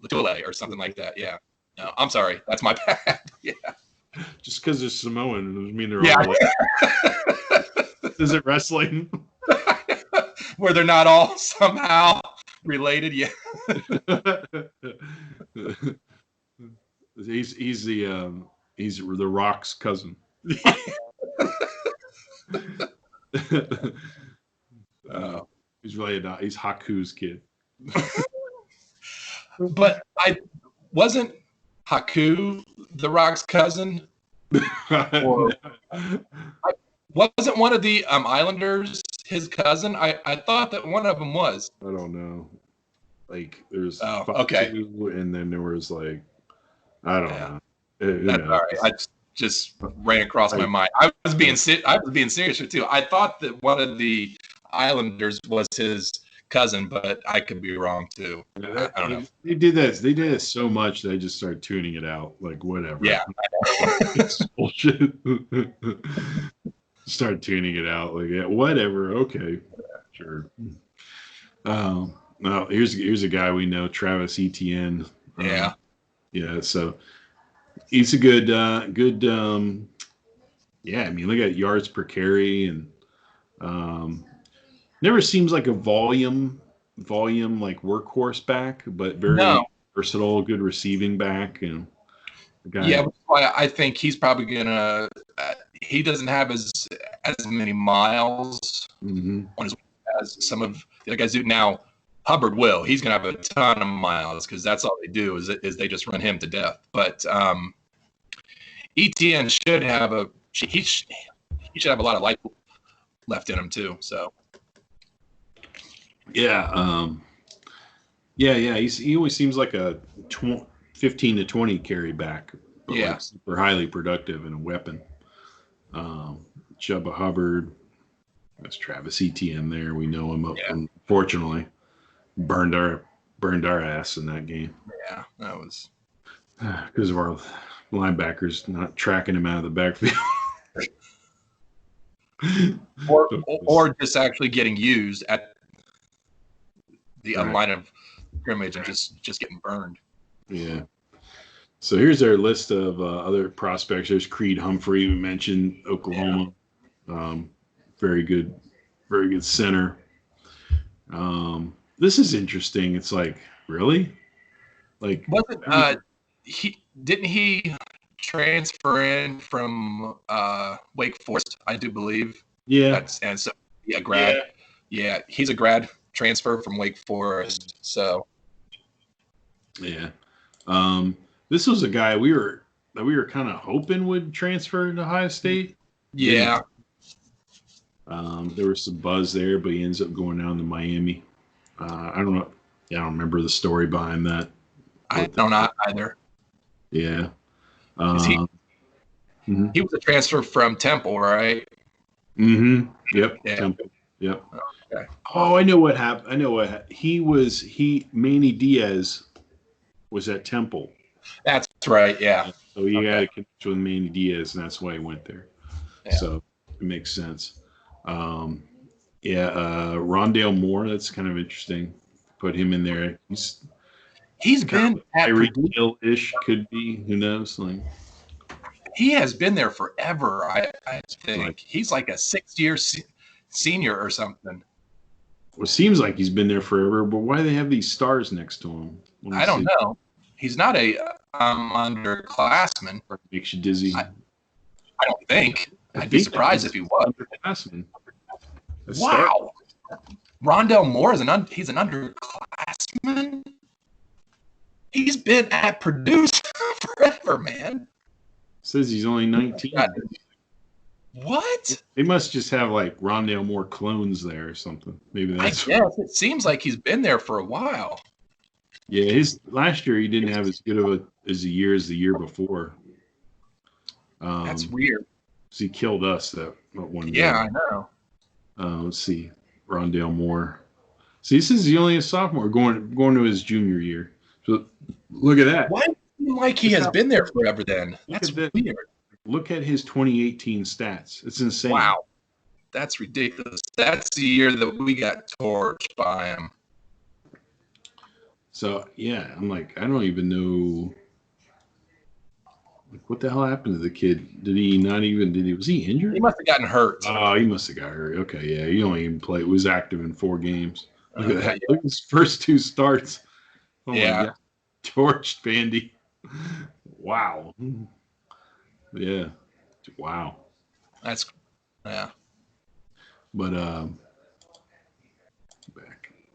[SPEAKER 3] Latule or something like that. Yeah. No, I'm sorry. That's my bad. Yeah.
[SPEAKER 2] Just because they're Samoan doesn't mean they're all Is it wrestling?
[SPEAKER 3] Where they're not all somehow related. Yeah.
[SPEAKER 2] He's the Rock's cousin. He's really not. He's Haku's kid.
[SPEAKER 3] But I wasn't Haku the Rock's cousin. Or, wasn't one of the Islanders his cousin? I thought that one of them was.
[SPEAKER 2] I don't know. Like there's
[SPEAKER 3] okay,
[SPEAKER 2] and then there was like I don't know.
[SPEAKER 3] That's all right. I just ran across my mind. I was being serious too. I thought that one of the Islanders was his cousin, but I could be wrong too. I don't know.
[SPEAKER 2] They did this so much that I just started tuning it out. Like whatever.
[SPEAKER 3] Yeah.
[SPEAKER 2] It's bullshit. Start tuning it out. Like yeah, whatever. Okay. Sure. Well, here's a guy we know, Travis Etienne.
[SPEAKER 3] Yeah.
[SPEAKER 2] Yeah. So he's a good. Yeah. I mean, look at yards per carry and. Never seems like a volume like workhorse back, but very versatile, good receiving back. And
[SPEAKER 3] yeah, that's why I think he's probably gonna. He doesn't have as many miles on his as some of the other guys do now. Hubbard will. He's gonna have a ton of miles because that's all they do is they just run him to death. But Etienne should have he should have a lot of life left in him too. So.
[SPEAKER 2] Yeah, he always seems like a 15 to 20 carry back. But like super highly productive and a weapon. Chubba Hubbard, that's Travis Etienne there. We know him. Unfortunately, burned our ass in that game.
[SPEAKER 3] Yeah, that was
[SPEAKER 2] because of our linebackers not tracking him out of the backfield.
[SPEAKER 3] or just actually getting used at the line of scrimmage and just getting burned.
[SPEAKER 2] Yeah. So here's our list of other prospects. There's Creed Humphrey, we mentioned, Oklahoma. Yeah. Very good center. This is interesting. It's like, really? Like,
[SPEAKER 3] didn't he transfer in from Wake Forest, I do believe.
[SPEAKER 2] Yeah.
[SPEAKER 3] Grad. Yeah, he's a grad transfer from Wake Forest. So
[SPEAKER 2] yeah. This was a guy we were kind of hoping would transfer to Ohio State.
[SPEAKER 3] Yeah.
[SPEAKER 2] There was some buzz there, but he ends up going down to Miami. I don't know. Yeah, I don't remember the story behind that.
[SPEAKER 3] I don't either.
[SPEAKER 2] Yeah.
[SPEAKER 3] He was a transfer from Temple, right?
[SPEAKER 2] Mm-hmm. Yep.
[SPEAKER 3] Yeah.
[SPEAKER 2] Temple. Yep.
[SPEAKER 3] Okay.
[SPEAKER 2] Oh, I know what happened. Manny Diaz was at Temple.
[SPEAKER 3] That's right. Yeah.
[SPEAKER 2] So he had a connection with Manny Diaz, and that's why he went there. Yeah. So it makes sense. Rondeal Moore. That's kind of interesting. Put him in there.
[SPEAKER 3] He's been at
[SPEAKER 2] ish could be. Who knows? Like,
[SPEAKER 3] he has been there forever. I think he's like a 6-year senior or something.
[SPEAKER 2] Well, it seems like he's been there forever, but why do they have these stars next to him?
[SPEAKER 3] I don't know. He's not a underclassman.
[SPEAKER 2] Makes you dizzy.
[SPEAKER 3] I don't think. I'd be surprised if he was.
[SPEAKER 2] Underclassman.
[SPEAKER 3] Wow. Rondeal Moore he's an underclassman. He's been at Purdue forever, man.
[SPEAKER 2] Says he's only 19.
[SPEAKER 3] What?
[SPEAKER 2] They must just have like Rondeal Moore clones there or something. Maybe that's.
[SPEAKER 3] I guess it seems like he's been there for a while.
[SPEAKER 2] Yeah, his last year he didn't have as good of a year as the year before.
[SPEAKER 3] That's weird.
[SPEAKER 2] So he killed us that one day.
[SPEAKER 3] Yeah, I know.
[SPEAKER 2] Let's see, Rondeal Moore. See, this is only a sophomore going to his junior year. So look at that.
[SPEAKER 3] Why? Like he has been there forever then. That's weird.
[SPEAKER 2] Look at his 2018 stats. It's insane.
[SPEAKER 3] Wow. That's ridiculous. That's the year that we got torched by him.
[SPEAKER 2] So, yeah, I'm like, I don't even know. Like, what the hell happened to the kid? Was he injured?
[SPEAKER 3] He must have gotten hurt.
[SPEAKER 2] Oh, he must have got hurt. Okay, yeah. He only even played. Was active in 4 games. Look at that. Yeah. Look at his first 2 starts. Oh,
[SPEAKER 3] yeah.
[SPEAKER 2] My God. Torched Bandy. Wow. Yeah. Wow.
[SPEAKER 3] That's, yeah.
[SPEAKER 2] But,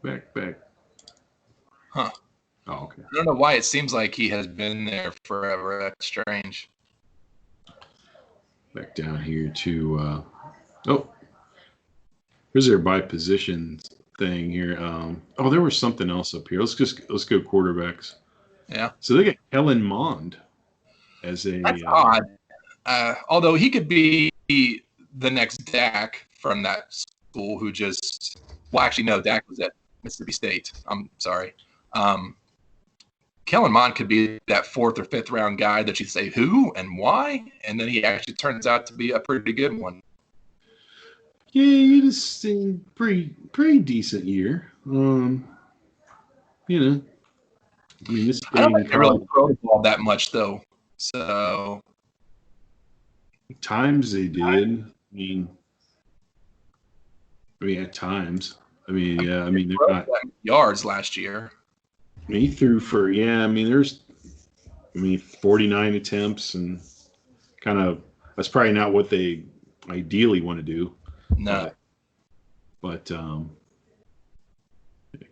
[SPEAKER 2] back.
[SPEAKER 3] Huh.
[SPEAKER 2] Oh, okay.
[SPEAKER 3] I don't know why it seems like he has been there forever. That's strange.
[SPEAKER 2] Back down here to, here's their by position thing here. There was something else up here. Let's go quarterbacks.
[SPEAKER 3] Yeah.
[SPEAKER 2] So they got Kellen Mond as a.
[SPEAKER 3] That's odd. Although he could be the next Dak from that school who just. Well, actually, no, Dak was at Mississippi State. I'm sorry. Kellen Mond could be that 4th or 5th round guy that you say who and why, and then he actually turns out to be a pretty good one.
[SPEAKER 2] Yeah, he just pretty decent year. This
[SPEAKER 3] I don't think they really throw the ball that much though. So
[SPEAKER 2] times they did. I mean, at times. They're not
[SPEAKER 3] yards last year.
[SPEAKER 2] He threw for there's 49 attempts and kind of that's probably not what they ideally want to do.
[SPEAKER 3] No.
[SPEAKER 2] But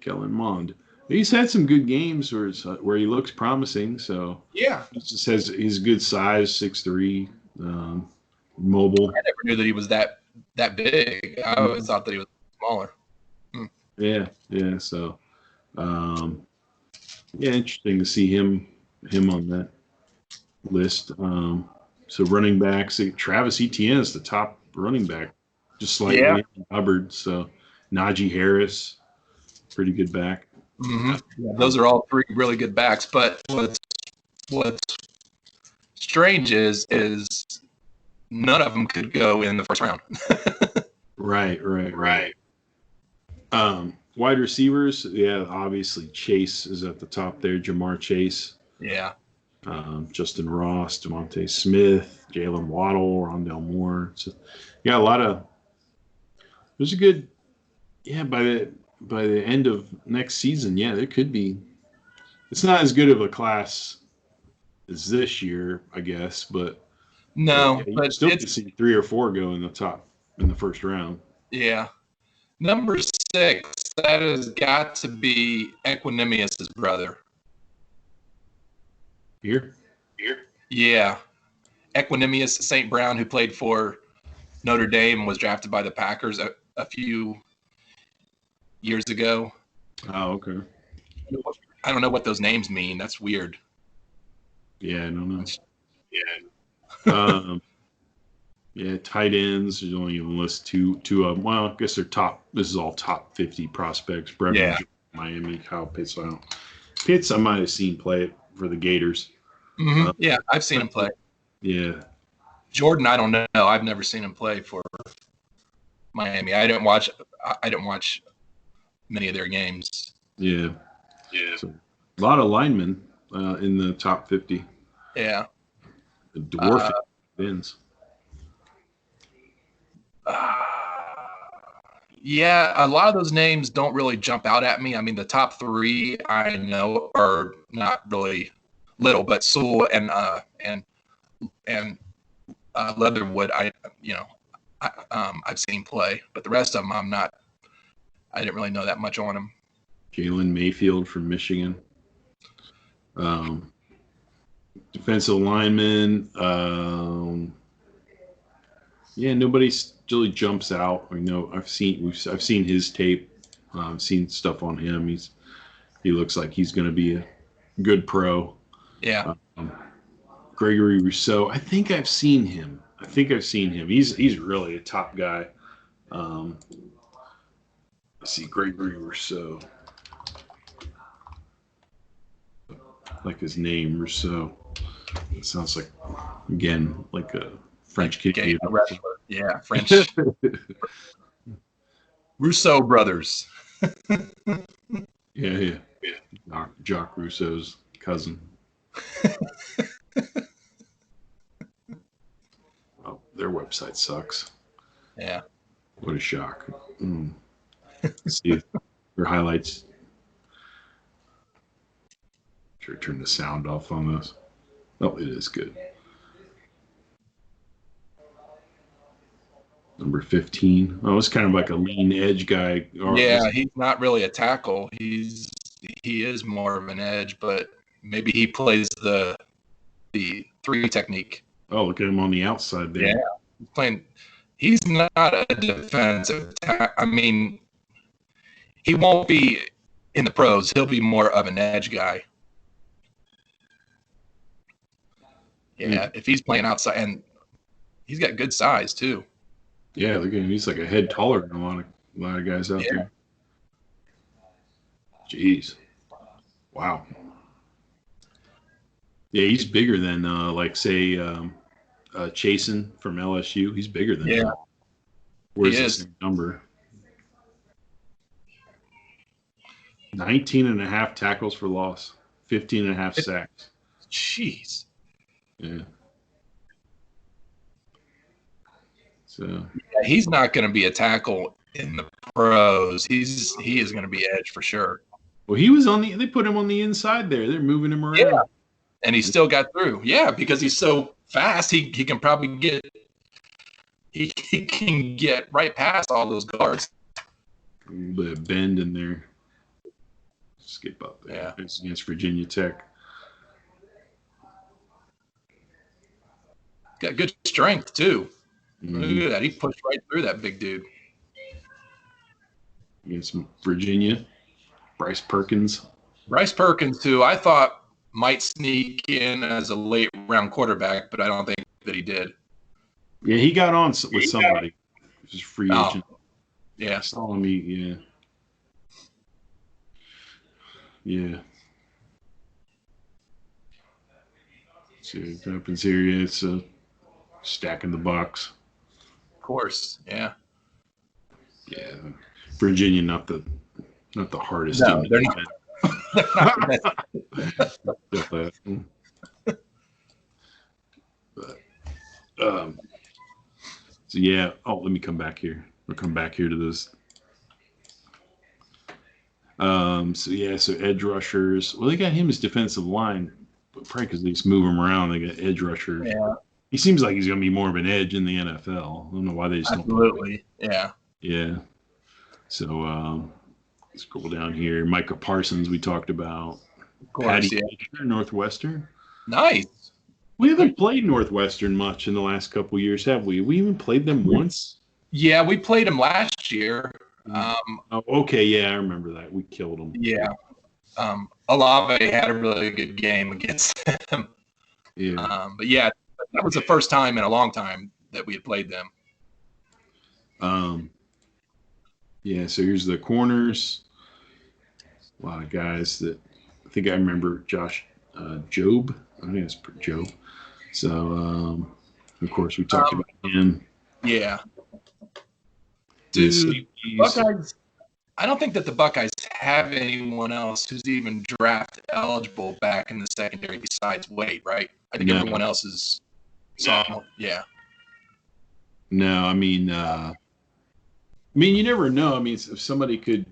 [SPEAKER 2] Kellen Mond. He's had some good games where he looks promising. So
[SPEAKER 3] yeah,
[SPEAKER 2] he just has he's good size, 6'3", mobile.
[SPEAKER 3] I never knew that he was that big. I always thought that he was smaller.
[SPEAKER 2] Yeah. So, interesting to see him on that list. So running backs, Travis Etienne is the top running back, just slightly Hubbard. So Najee Harris, pretty good back.
[SPEAKER 3] Mm-hmm. Yeah, those are all 3 really good backs. But what's strange is none of them could go in the first round.
[SPEAKER 2] Right. Wide receivers, yeah, obviously Chase is at the top there. Jamar Chase,
[SPEAKER 3] Yeah.
[SPEAKER 2] Justin Ross, DeMonte Smith, Jalen Waddle, Rondell Moore. So, yeah, a lot of. There's a good. Yeah, by the end of next season, yeah, there could be. It's not as good of a class as this year, I guess, but
[SPEAKER 3] No,
[SPEAKER 2] yeah, you
[SPEAKER 3] but
[SPEAKER 2] still could see 3 or 4 go in the first round.
[SPEAKER 3] Yeah. Number 6, that has got to be Equanimous' brother.
[SPEAKER 2] Here?
[SPEAKER 3] Yeah. Equanimous St. Brown, who played for Notre Dame, was drafted by the Packers a few years ago.
[SPEAKER 2] Oh, okay.
[SPEAKER 3] I don't know what those names mean. That's weird.
[SPEAKER 2] Yeah, I don't know. Yeah, tight ends. There's only even list two of them. Well, I guess they're top. This is all top 50 prospects. Brevin, Miami, Kyle Pitts. Pitts, I might have seen play for the Gators.
[SPEAKER 3] Mm-hmm. Yeah, I've seen him play.
[SPEAKER 2] Yeah.
[SPEAKER 3] Jordan, I don't know. I've never seen him play for Miami. I didn't watch many of their games.
[SPEAKER 2] Yeah. So, a lot of linemen in the top 50.
[SPEAKER 3] Yeah.
[SPEAKER 2] The dwarfing ends.
[SPEAKER 3] Yeah, a lot of those names don't really jump out at me. I mean, the top 3 I know are not really little, but Sewell and Leatherwood, I've seen play, but the rest of them I didn't really know that much on them.
[SPEAKER 2] Jalen Mayfield from Michigan. Defensive lineman. Yeah, nobody really jumps out. I know I've seen his tape. I've seen stuff on him. He looks like he's going to be a good pro.
[SPEAKER 3] Yeah.
[SPEAKER 2] Gregory Rousseau. I think I've seen him. He's really a top guy. Let's see, Gregory Rousseau. Like his name, Rousseau. It sounds like, again, like a French kid.
[SPEAKER 3] Yeah, French. Rousseau brothers.
[SPEAKER 2] Yeah. Jacques Rousseau's cousin. Oh, their website sucks.
[SPEAKER 3] Yeah.
[SPEAKER 2] What a shock. Let's see their highlights. Sure, turn the sound off on this. Oh, it is good. Number 15. Oh, it's kind of like a lean edge guy.
[SPEAKER 3] Yeah, he's not really a tackle. He is more of an edge, but maybe he plays the 3 technique.
[SPEAKER 2] Oh, look at him on the outside there.
[SPEAKER 3] Yeah, he's not a defensive I mean, he won't be in the pros. He'll be more of an edge guy. Yeah, if he's playing outside, and he's got good size too.
[SPEAKER 2] Yeah, look at him. He's like a head taller than a lot of guys out there. Jeez. Wow. Yeah, he's bigger than Chasen from LSU. He's bigger than him. Where's his number? 19 and a half tackles for loss, 15 and a half sacks.
[SPEAKER 3] Jeez.
[SPEAKER 2] Yeah. So
[SPEAKER 3] he's not going to be a tackle in the pros. He is going to be edge for sure.
[SPEAKER 2] Well, he was they put him on the inside there. They're moving him around.
[SPEAKER 3] Yeah. And he still got through. Yeah, because he's so fast, he can probably get right past all those guards.
[SPEAKER 2] A little bit of bend in there. Skip up there.
[SPEAKER 3] Yeah.
[SPEAKER 2] It's against Virginia Tech.
[SPEAKER 3] Got good strength too.
[SPEAKER 2] Mm-hmm.
[SPEAKER 3] Look at that. He pushed right through that big dude.
[SPEAKER 2] Against Virginia. Bryce Perkins,
[SPEAKER 3] who I thought might sneak in as a late round quarterback, but I don't think that he did.
[SPEAKER 2] Yeah, he got on with somebody. Just free agent.
[SPEAKER 3] Yeah.
[SPEAKER 2] I saw him. Yeah. See what happens here. Yeah, it's stacking the box.
[SPEAKER 3] Of course, yeah.
[SPEAKER 2] Yeah, Virginia, not the hardest
[SPEAKER 3] No,
[SPEAKER 2] team.
[SPEAKER 3] they're not. They're not the best.
[SPEAKER 2] But, so yeah. Oh, let me come back here. We'll come back here to this. So edge rushers. Well, they got him as defensive line, but probably because they just move him around. They got edge rushers.
[SPEAKER 3] Yeah,
[SPEAKER 2] He seems like he's going to be more of an edge in the NFL. I don't know why they just
[SPEAKER 3] absolutely.
[SPEAKER 2] don't. Yeah. So scroll down here. Micah Parsons, we talked about.
[SPEAKER 3] Of course,
[SPEAKER 2] Patty
[SPEAKER 3] yeah.
[SPEAKER 2] Northwestern.
[SPEAKER 3] Nice.
[SPEAKER 2] We haven't played Northwestern much in the last couple of years, have we? We even played them once.
[SPEAKER 3] Yeah, we played them last year.
[SPEAKER 2] Oh, okay, yeah, I remember that. We killed them.
[SPEAKER 3] Yeah. Olave had a really good game against them.
[SPEAKER 2] Yeah.
[SPEAKER 3] But yeah, that was the first time in a long time that we had played them.
[SPEAKER 2] Yeah, so here's the corners. A lot of guys that I think I remember. Josh Job. I think it's Job. So, of course, we talked about him.
[SPEAKER 3] Yeah. Dude, Buckeyes, I don't think that the Buckeyes have anyone else who's even draft eligible back in the secondary besides Wade, right? I think everyone else is sophomore. Yeah.
[SPEAKER 2] No, I mean, you never know. I mean, if somebody could,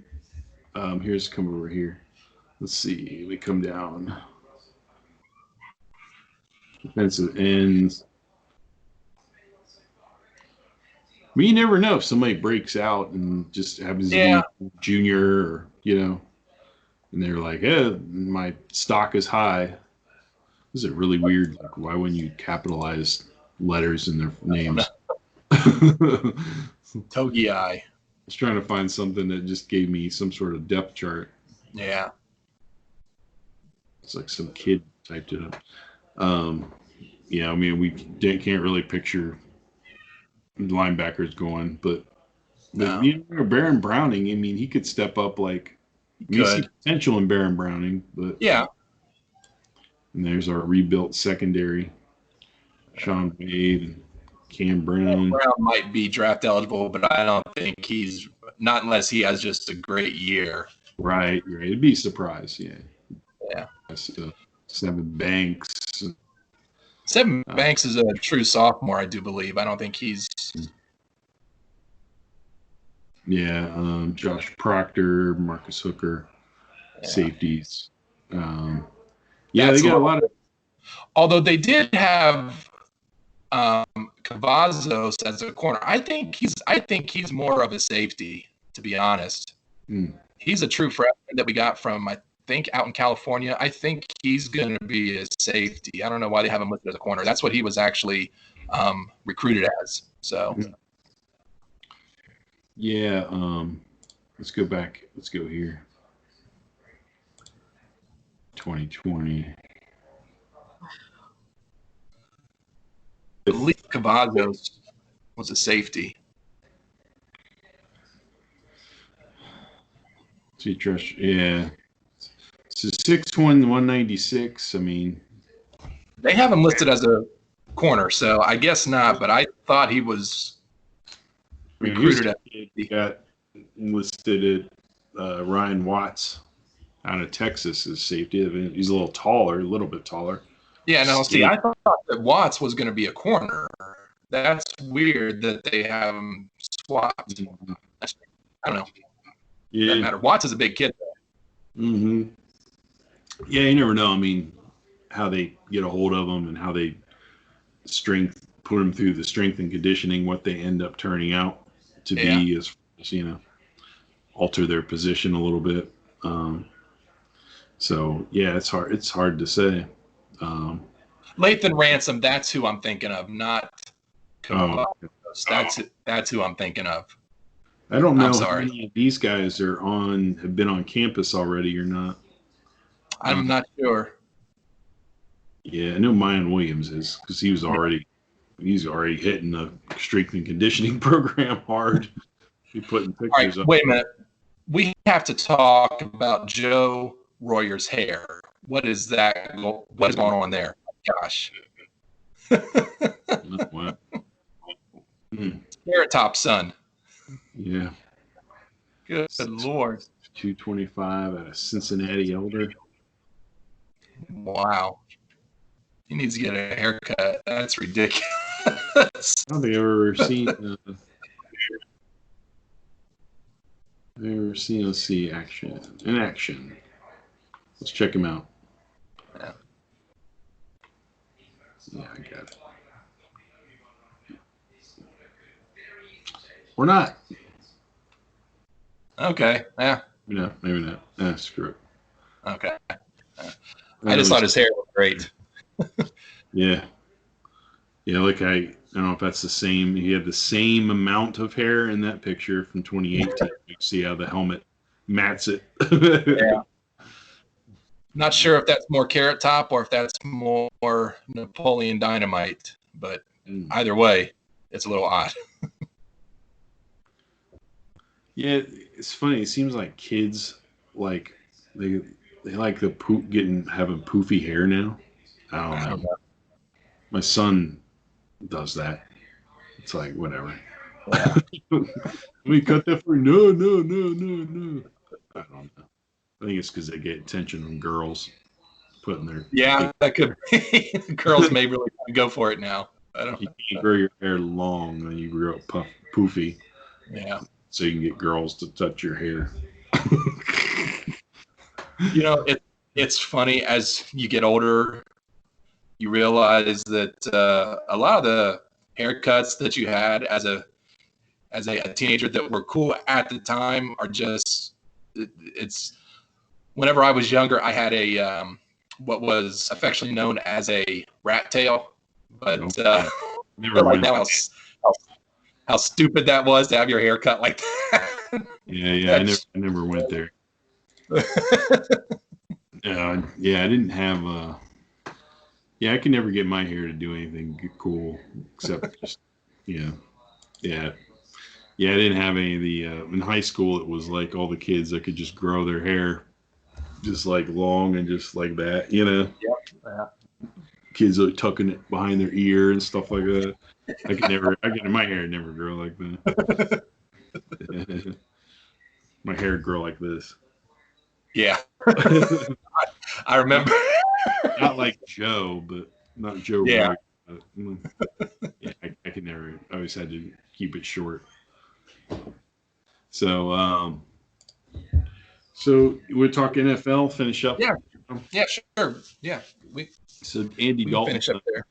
[SPEAKER 2] here's come over here. Let's see. We come down. Defensive ends. I mean, you never know if somebody breaks out and just happens to be a junior, or, and they're like, my stock is high. This is really weird. Like, why wouldn't you capitalize letters in their names?
[SPEAKER 3] Togi eye.
[SPEAKER 2] I was trying to find something that just gave me some sort of depth chart.
[SPEAKER 3] Yeah.
[SPEAKER 2] It's like some kid typed it up. Yeah, I mean, we can't really picture linebackers going, but Baron Browning, I mean, he could step up like we see potential in Baron Browning, but
[SPEAKER 3] yeah.
[SPEAKER 2] And there's our rebuilt secondary. Sean Wade and Cam Brown.
[SPEAKER 3] Brown might be draft eligible, but I don't think he's not unless he has just a great year.
[SPEAKER 2] Right. It'd be a surprise, yeah.
[SPEAKER 3] Yeah.
[SPEAKER 2] Seven Banks.
[SPEAKER 3] Seven Banks is a true sophomore, I do believe. I don't think he's.
[SPEAKER 2] Yeah, Josh Proctor, Marcus Hooker, safeties. They got a lot of.
[SPEAKER 3] Although they did have Cavazos as a corner, I think he's more of a safety, to be honest. He's a true freshman that we got from, I think, out in California. I think he's going to be a safety. I don't know why they have him listed as a corner. That's what he was actually recruited as. So.
[SPEAKER 2] Yeah. Let's go back. Let's go here. 2020.
[SPEAKER 3] I believe Cavazos was a safety.
[SPEAKER 2] Yeah. So 6'1", 196. I mean,
[SPEAKER 3] they have him listed as a corner, so I guess not. But I thought he was recruited as
[SPEAKER 2] he got listed at Ryan Watts out of Texas as safety. He's a little bit taller.
[SPEAKER 3] Yeah, no. See, I thought that Watts was going to be a corner. That's weird that they have him swapped. I don't know.
[SPEAKER 2] Yeah,
[SPEAKER 3] doesn't matter. Watts is a big kid.
[SPEAKER 2] Mm-hmm. Yeah, you never know. I mean, how they get a hold of him and how they put him through the strength and conditioning, what they end up turning out to be, as alter their position a little bit. So yeah, it's hard. It's hard to say.
[SPEAKER 3] Lathan Ransom, that's who I'm thinking of, not Cavazos. That's who I'm thinking of.
[SPEAKER 2] I don't know how many of these guys have been on campus already or not.
[SPEAKER 3] I'm not sure.
[SPEAKER 2] Yeah, I know Mayan Williams is, because he's already hitting the strength and conditioning program hard. He's putting pictures up.
[SPEAKER 3] Wait a minute. We have to talk about Joe Royer's hair. What is that? What is going on there? Gosh.
[SPEAKER 2] What?
[SPEAKER 3] Carrot Top son.
[SPEAKER 2] Yeah.
[SPEAKER 3] Good Lord.
[SPEAKER 2] 225 at a Cincinnati Elder.
[SPEAKER 3] Wow. He needs to get a haircut. That's ridiculous.
[SPEAKER 2] I don't think I've ever seen. Let's see, in action. Let's check him out.
[SPEAKER 3] Yeah.
[SPEAKER 2] Yeah, I got it. Or not.
[SPEAKER 3] Okay. Yeah.
[SPEAKER 2] Maybe not. Screw it.
[SPEAKER 3] Okay. I just thought his hair looked great.
[SPEAKER 2] Yeah. Yeah, like I don't know if that's the same. He had the same amount of hair in that picture from 2018. You see how the helmet mats it.
[SPEAKER 3] Yeah. Not sure if that's more Carrot Top or if that's more Napoleon Dynamite, but either way, it's a little odd.
[SPEAKER 2] Yeah, it's funny. It seems like kids like they like the having poofy hair now. I don't know. My son does that. It's like whatever.
[SPEAKER 3] Yeah.
[SPEAKER 2] We cut that for no. I don't know. I think it's because they get attention from girls putting their
[SPEAKER 3] that could be. Girls may really go for it now. I don't.
[SPEAKER 2] You can't grow your hair long, then you grow it poofy.
[SPEAKER 3] Yeah.
[SPEAKER 2] So you can get girls to touch your hair.
[SPEAKER 3] It's funny as you get older, you realize that a lot of the haircuts that you had as a teenager that were cool at the time are just it's. Whenever I was younger, I had a what was affectionately known as a rat tail, but like now how stupid that was to have your hair cut like that.
[SPEAKER 2] Yeah, I never went there. I didn't have. I could never get my hair to do anything cool except just I didn't have any of the. In high school, it was like all the kids that could just grow their hair, just like long and just like that,
[SPEAKER 3] Yeah.
[SPEAKER 2] Kids are tucking it behind their ear and stuff like that. My hair never grow like that. My hair grow like this.
[SPEAKER 3] Yeah. I remember.
[SPEAKER 2] Not like Joe, but not Joe.
[SPEAKER 3] Yeah.
[SPEAKER 2] I could never. I always had to keep it short. So, we're talking NFL. Finish up.
[SPEAKER 3] Yeah, sure. Yeah,
[SPEAKER 2] So Andy Dalton.
[SPEAKER 3] Finish up there.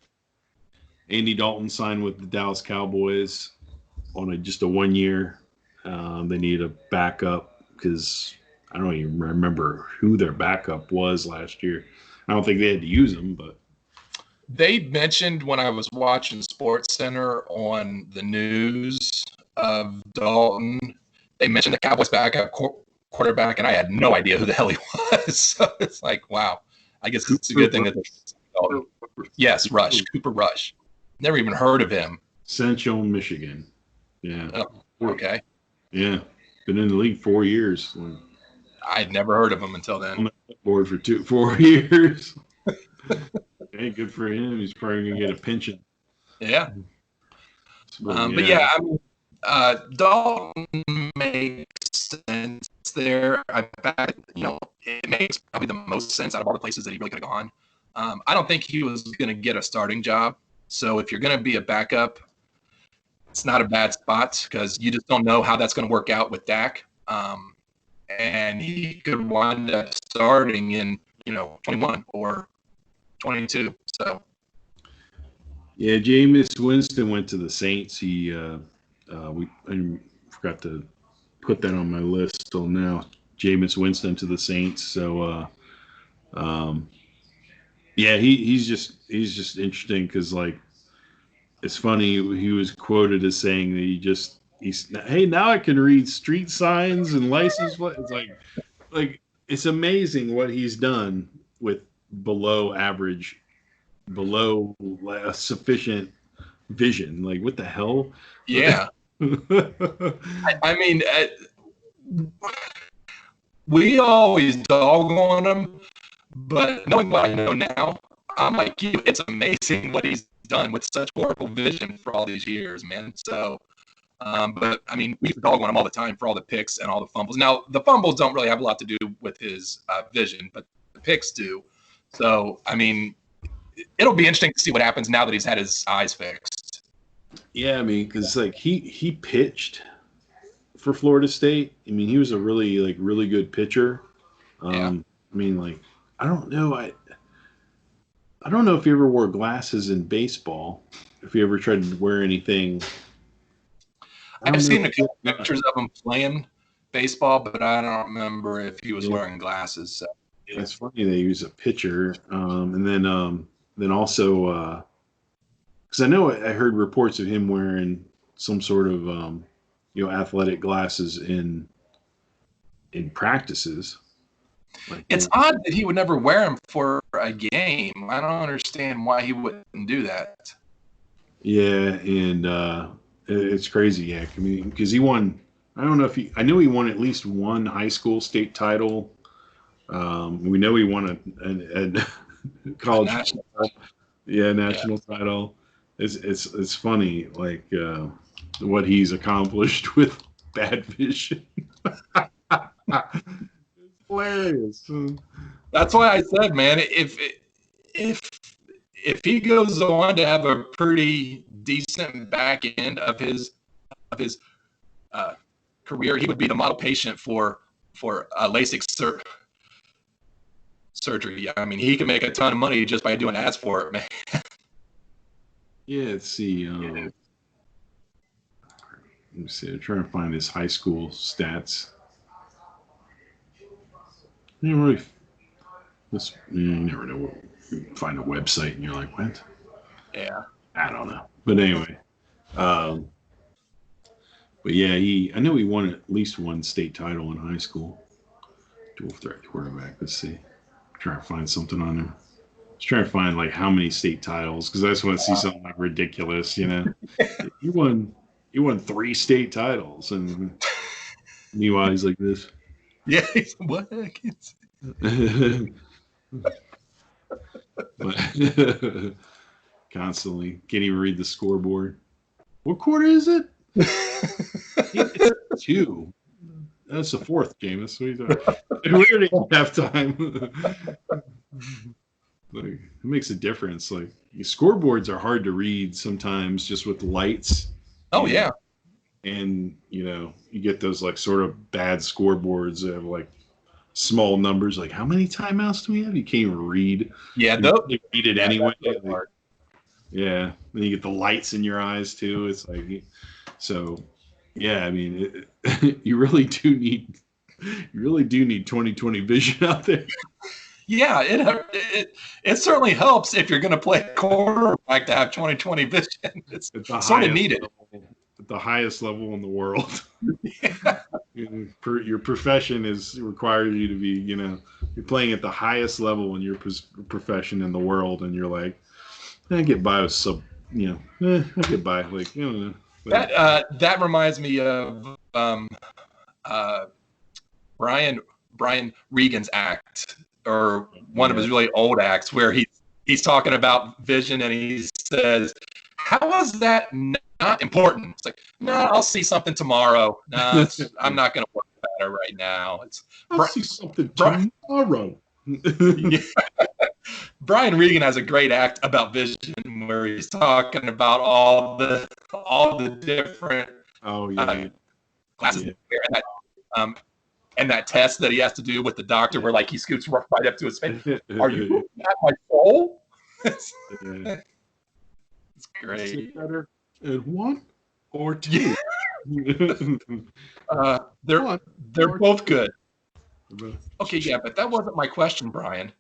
[SPEAKER 2] Andy Dalton signed with the Dallas Cowboys on just a 1 year. They need a backup because I don't even remember who their backup was last year. I don't think they had to use him, but
[SPEAKER 3] they mentioned when I was watching Sports Center on the news of Dalton, they mentioned the Cowboys backup quarterback, and I had no idea who the hell he was. So it's like, wow. I guess it's a good thing that Dalton. Yes, Cooper Rush. Never even heard of him.
[SPEAKER 2] Central Michigan. Yeah.
[SPEAKER 3] Oh, okay.
[SPEAKER 2] Yeah. Been in the league 4 years.
[SPEAKER 3] I'd never heard of him until then.
[SPEAKER 2] On the board for 4 years. Hey, good for him. He's probably gonna get a pension.
[SPEAKER 3] Yeah. But yeah, I mean, Dalton makes sense there. It makes probably the most sense out of all the places that he really could have gone. I don't think he was going to get a starting job. So if you're going to be a backup, it's not a bad spot because you just don't know how that's going to work out with Dak. And he could wind up starting in 21 or 22. So.
[SPEAKER 2] Yeah, Jameis Winston went to the Saints. I forgot to put that on my list till now. Jameis Winston to the Saints. So, he's just interesting because it's funny. He was quoted as saying that hey, now I can read street signs and license plates. It's it's amazing what he's done with below sufficient vision. Like, what the hell?
[SPEAKER 3] Yeah. I mean, we always dog on him, but knowing what I know now, I'm like, it's amazing what he's done with such horrible vision for all these years, man. So, but I mean, we dog on him all the time for all the picks and all the fumbles. Now, the fumbles don't really have a lot to do with his vision, but the picks do. So, I mean, it'll be interesting to see what happens now that he's had his eyes fixed.
[SPEAKER 2] Yeah, I mean, because like he pitched for Florida State. I mean, he was a really good pitcher. I mean, like, I don't know. I don't know if he ever wore glasses in baseball. If he ever tried to wear anything.
[SPEAKER 3] I've seen a couple pictures of him playing baseball, but I don't remember if he was wearing glasses. So.
[SPEAKER 2] It's funny that he was a pitcher, and then also because I know I heard reports of him wearing some sort of athletic glasses in practices. Like,
[SPEAKER 3] it's odd that he would never wear them for a game. I don't understand why he wouldn't do that.
[SPEAKER 2] Yeah, and it's crazy. Yeah, I mean, because he won. I don't know if I know he won at least one high school state title. We know he won a college national title. It's funny, like what he's accomplished with bad vision. It's hilarious.
[SPEAKER 3] That's why I said, man, if he goes on to have a pretty decent back end of his career, he would be the model patient for LASIK surgery. I mean, he can make a ton of money just by doing ads for it, man.
[SPEAKER 2] Yeah, let's see. Let me see. I'm trying to find his high school stats. You never know. You find a website and you're like, what?
[SPEAKER 3] Yeah.
[SPEAKER 2] I don't know. But anyway. But yeah, I know he won at least one state title in high school. Dual threat quarterback. Let's see. Trying to find something on him. I was trying to find like how many state titles because I just want to see something like ridiculous, you know. He won 3 state titles, and meanwhile he's like this.
[SPEAKER 3] Yeah, what? I can't see.
[SPEAKER 2] Constantly can't even read the scoreboard. What quarter is it? It's 2. That's the 4th, Jameis. We're already at halftime. Like, it makes a difference. Like, scoreboards are hard to read sometimes just with the lights.
[SPEAKER 3] Oh, yeah.
[SPEAKER 2] And, you get those, like, sort of bad scoreboards that have, like, small numbers. Like, how many timeouts do we have? You can't even read.
[SPEAKER 3] Yeah,
[SPEAKER 2] you read it anyway. Like, yeah. Then you get the lights in your eyes, too. It's like, so, yeah, I mean, you really do need 20/20 vision out there.
[SPEAKER 3] Yeah, it certainly helps if you're going to play quarterback to have 20/20 vision. It's sort of needed.
[SPEAKER 2] At the highest level in the world. Yeah. Your profession requires you to be, you're playing at the highest level in your profession in the world, and you're like, I get by with I get by, like, I don't know.
[SPEAKER 3] That reminds me of Brian Regan's act, or one of his really old acts, where he's talking about vision, and he says, "How is that not important?" It's like, "No, I'll see something tomorrow. No, I'm not going to worry about it right now."
[SPEAKER 2] I'll see something tomorrow.
[SPEAKER 3] Yeah. Brian Regan has a great act about vision where he's talking about all the different glasses and that test that he has to do with the doctor, where like he scoots right up to his face. Are you looking at my soul? It's great.
[SPEAKER 2] Better at 1 or 2.
[SPEAKER 3] They're both good. Okay, yeah, but that wasn't my question, Brian.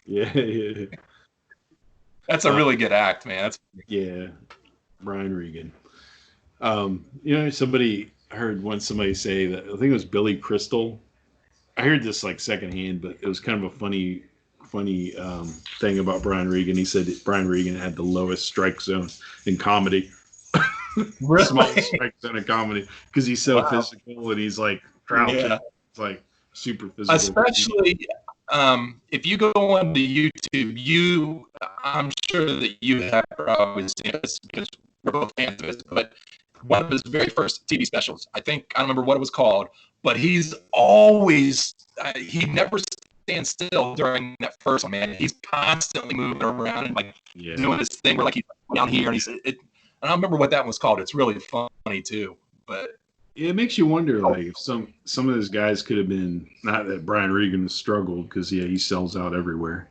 [SPEAKER 2] Yeah.
[SPEAKER 3] That's a really good act, man.
[SPEAKER 2] Yeah, Brian Regan. I heard somebody say that, I think it was Billy Crystal. I heard this like secondhand, but it was kind of a funny thing about Brian Regan. He said that Brian Regan had the lowest strike zone in comedy.
[SPEAKER 3] Really?
[SPEAKER 2] Smallest strike zone in comedy because he's so physical and he's like crouching.
[SPEAKER 3] Yeah.
[SPEAKER 2] It's like super physical.
[SPEAKER 3] if you go on to YouTube, I'm sure that you have probably seen this because we're both fans of his, but one of his very first TV specials, I don't remember what it was called, but he's always, he never stands still during that first one, man. He's constantly moving around and doing this thing where he's down here and I don't remember what that one was called. It's really funny too, but.
[SPEAKER 2] It makes you wonder, if some of those guys could have been, not that Brian Regan struggled because he sells out everywhere,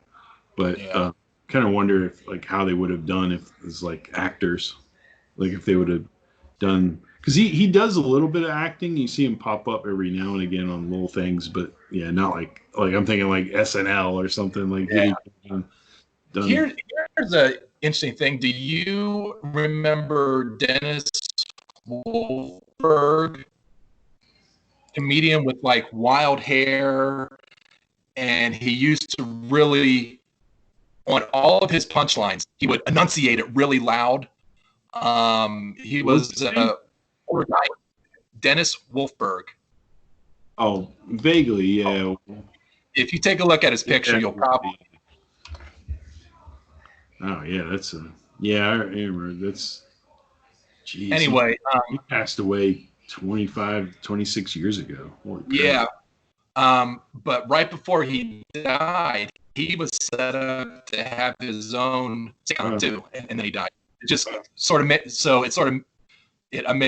[SPEAKER 2] but kind of wonder if how they would have done if it was actors, if they would have done, because he does a little bit of acting. You see him pop up every now and again on little things, but not like I'm thinking SNL or something done.
[SPEAKER 3] Here's an interesting thing. Do you remember Dennis Wolfberg, comedian with wild hair, and he used to really, on all of his punchlines, he would enunciate it really loud. He was Dennis Wolfberg.
[SPEAKER 2] Oh, vaguely, yeah.
[SPEAKER 3] If you take a look at his picture, you'll probably.
[SPEAKER 2] Oh yeah, I remember that's. Jeez,
[SPEAKER 3] anyway,
[SPEAKER 2] he passed away 26 years ago.
[SPEAKER 3] Yeah. But right before he died, he was set up to have his own sitcom too, and then he died. It just sort of made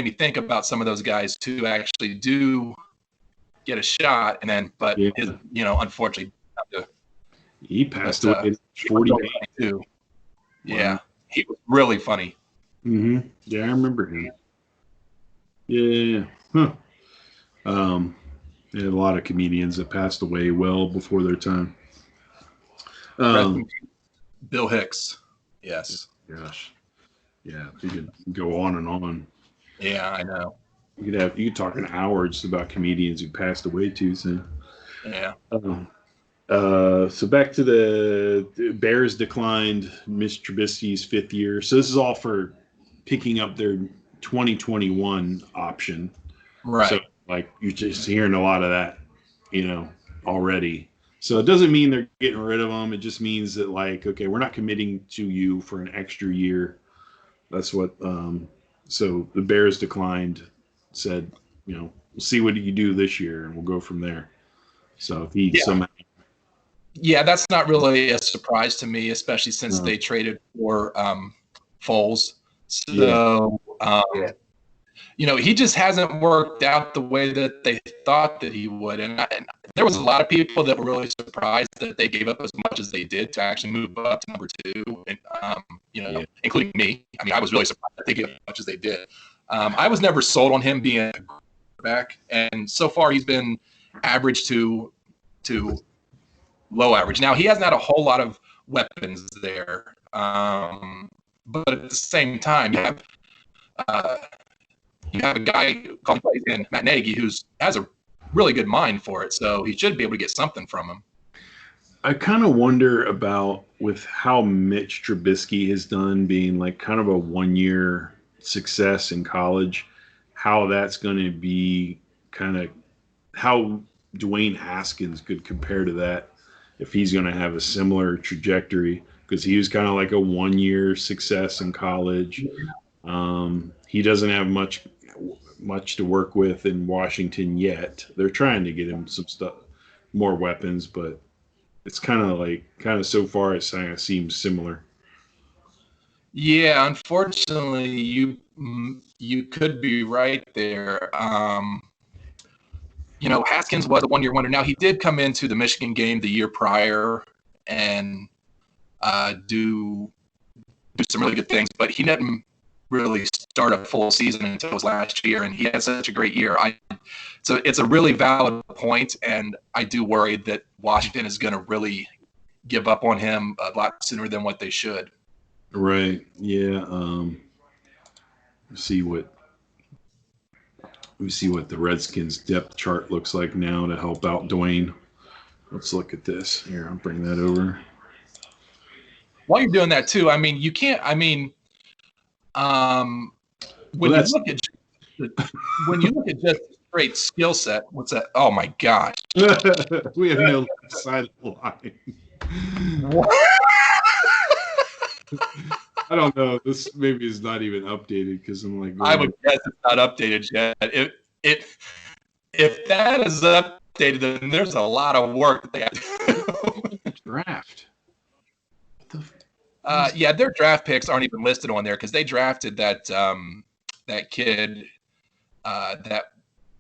[SPEAKER 3] me think about some of those guys who actually do get a shot, and then unfortunately,
[SPEAKER 2] he passed away at 48
[SPEAKER 3] too. Yeah, he was really funny.
[SPEAKER 2] Mm-hmm. Yeah, I remember him. Yeah. Huh. They had a lot of comedians that passed away well before their time.
[SPEAKER 3] Bill Hicks. Yes.
[SPEAKER 2] Gosh. Yeah, you could go on and on.
[SPEAKER 3] Yeah, I know.
[SPEAKER 2] You could talk an hour just about comedians who passed away too. So.
[SPEAKER 3] Yeah.
[SPEAKER 2] So back to the Bears declined Mitch Trubisky's 5th year. So this is all for picking up their 2021 option.
[SPEAKER 3] Right.
[SPEAKER 2] So you're just hearing a lot of that, already. So it doesn't mean they're getting rid of them. It just means that okay, we're not committing to you for an extra year. That's what, so the Bears declined, said, we'll see what you do this year and we'll go from there. So if he somehow.
[SPEAKER 3] Yeah, that's not really a surprise to me, especially since they traded for Foles. So, he just hasn't worked out the way that they thought that he would. And there was a lot of people that were really surprised that they gave up as much as they did to actually move up to number 2, and, including me. I mean, I was really surprised that they gave up as much as they did. I was never sold on him being a quarterback, and so far he's been average to low average. Now, he hasn't had a whole lot of weapons there. But at the same time, you have a guy who plays in Matt Nagy who has a really good mind for it, so he should be able to get something from him.
[SPEAKER 2] I kind of wonder about with how Mitch Trubisky has done, being kind of a 1-year success in college, how that's going to be kind of how Dwayne Haskins could compare to that if he's going to have a similar trajectory, because he was kind of like a 1-year success in college. He doesn't have much to work with in Washington yet. They're trying to get him some stuff, more weapons, but it's kind of so far it kind of seems similar.
[SPEAKER 3] Yeah, unfortunately, you could be right there. Haskins was a 1-year wonder. Now, he did come into the Michigan game the year prior and do some really good things, but he didn't really start a full season until his last year, and he had such a great year. So it's a really valid point, and I do worry that Washington is going to really give up on him a lot sooner than what they should.
[SPEAKER 2] Right. Yeah. Let's see what the Redskins depth chart looks like now to help out Dwayne. Let's look at this. Here, I'll bring that over.
[SPEAKER 3] While you're doing that too, I mean, you can't. I mean, when you look at just great skill set. What's that? Oh my gosh.
[SPEAKER 2] We have no side of the line. I don't know. This maybe is not even updated because I'm like,
[SPEAKER 3] I would guess it's not updated yet. If that is updated, then there's a lot of work that they have to do.
[SPEAKER 2] Draft.
[SPEAKER 3] Yeah, their draft picks aren't even listed on there because they drafted that kid, that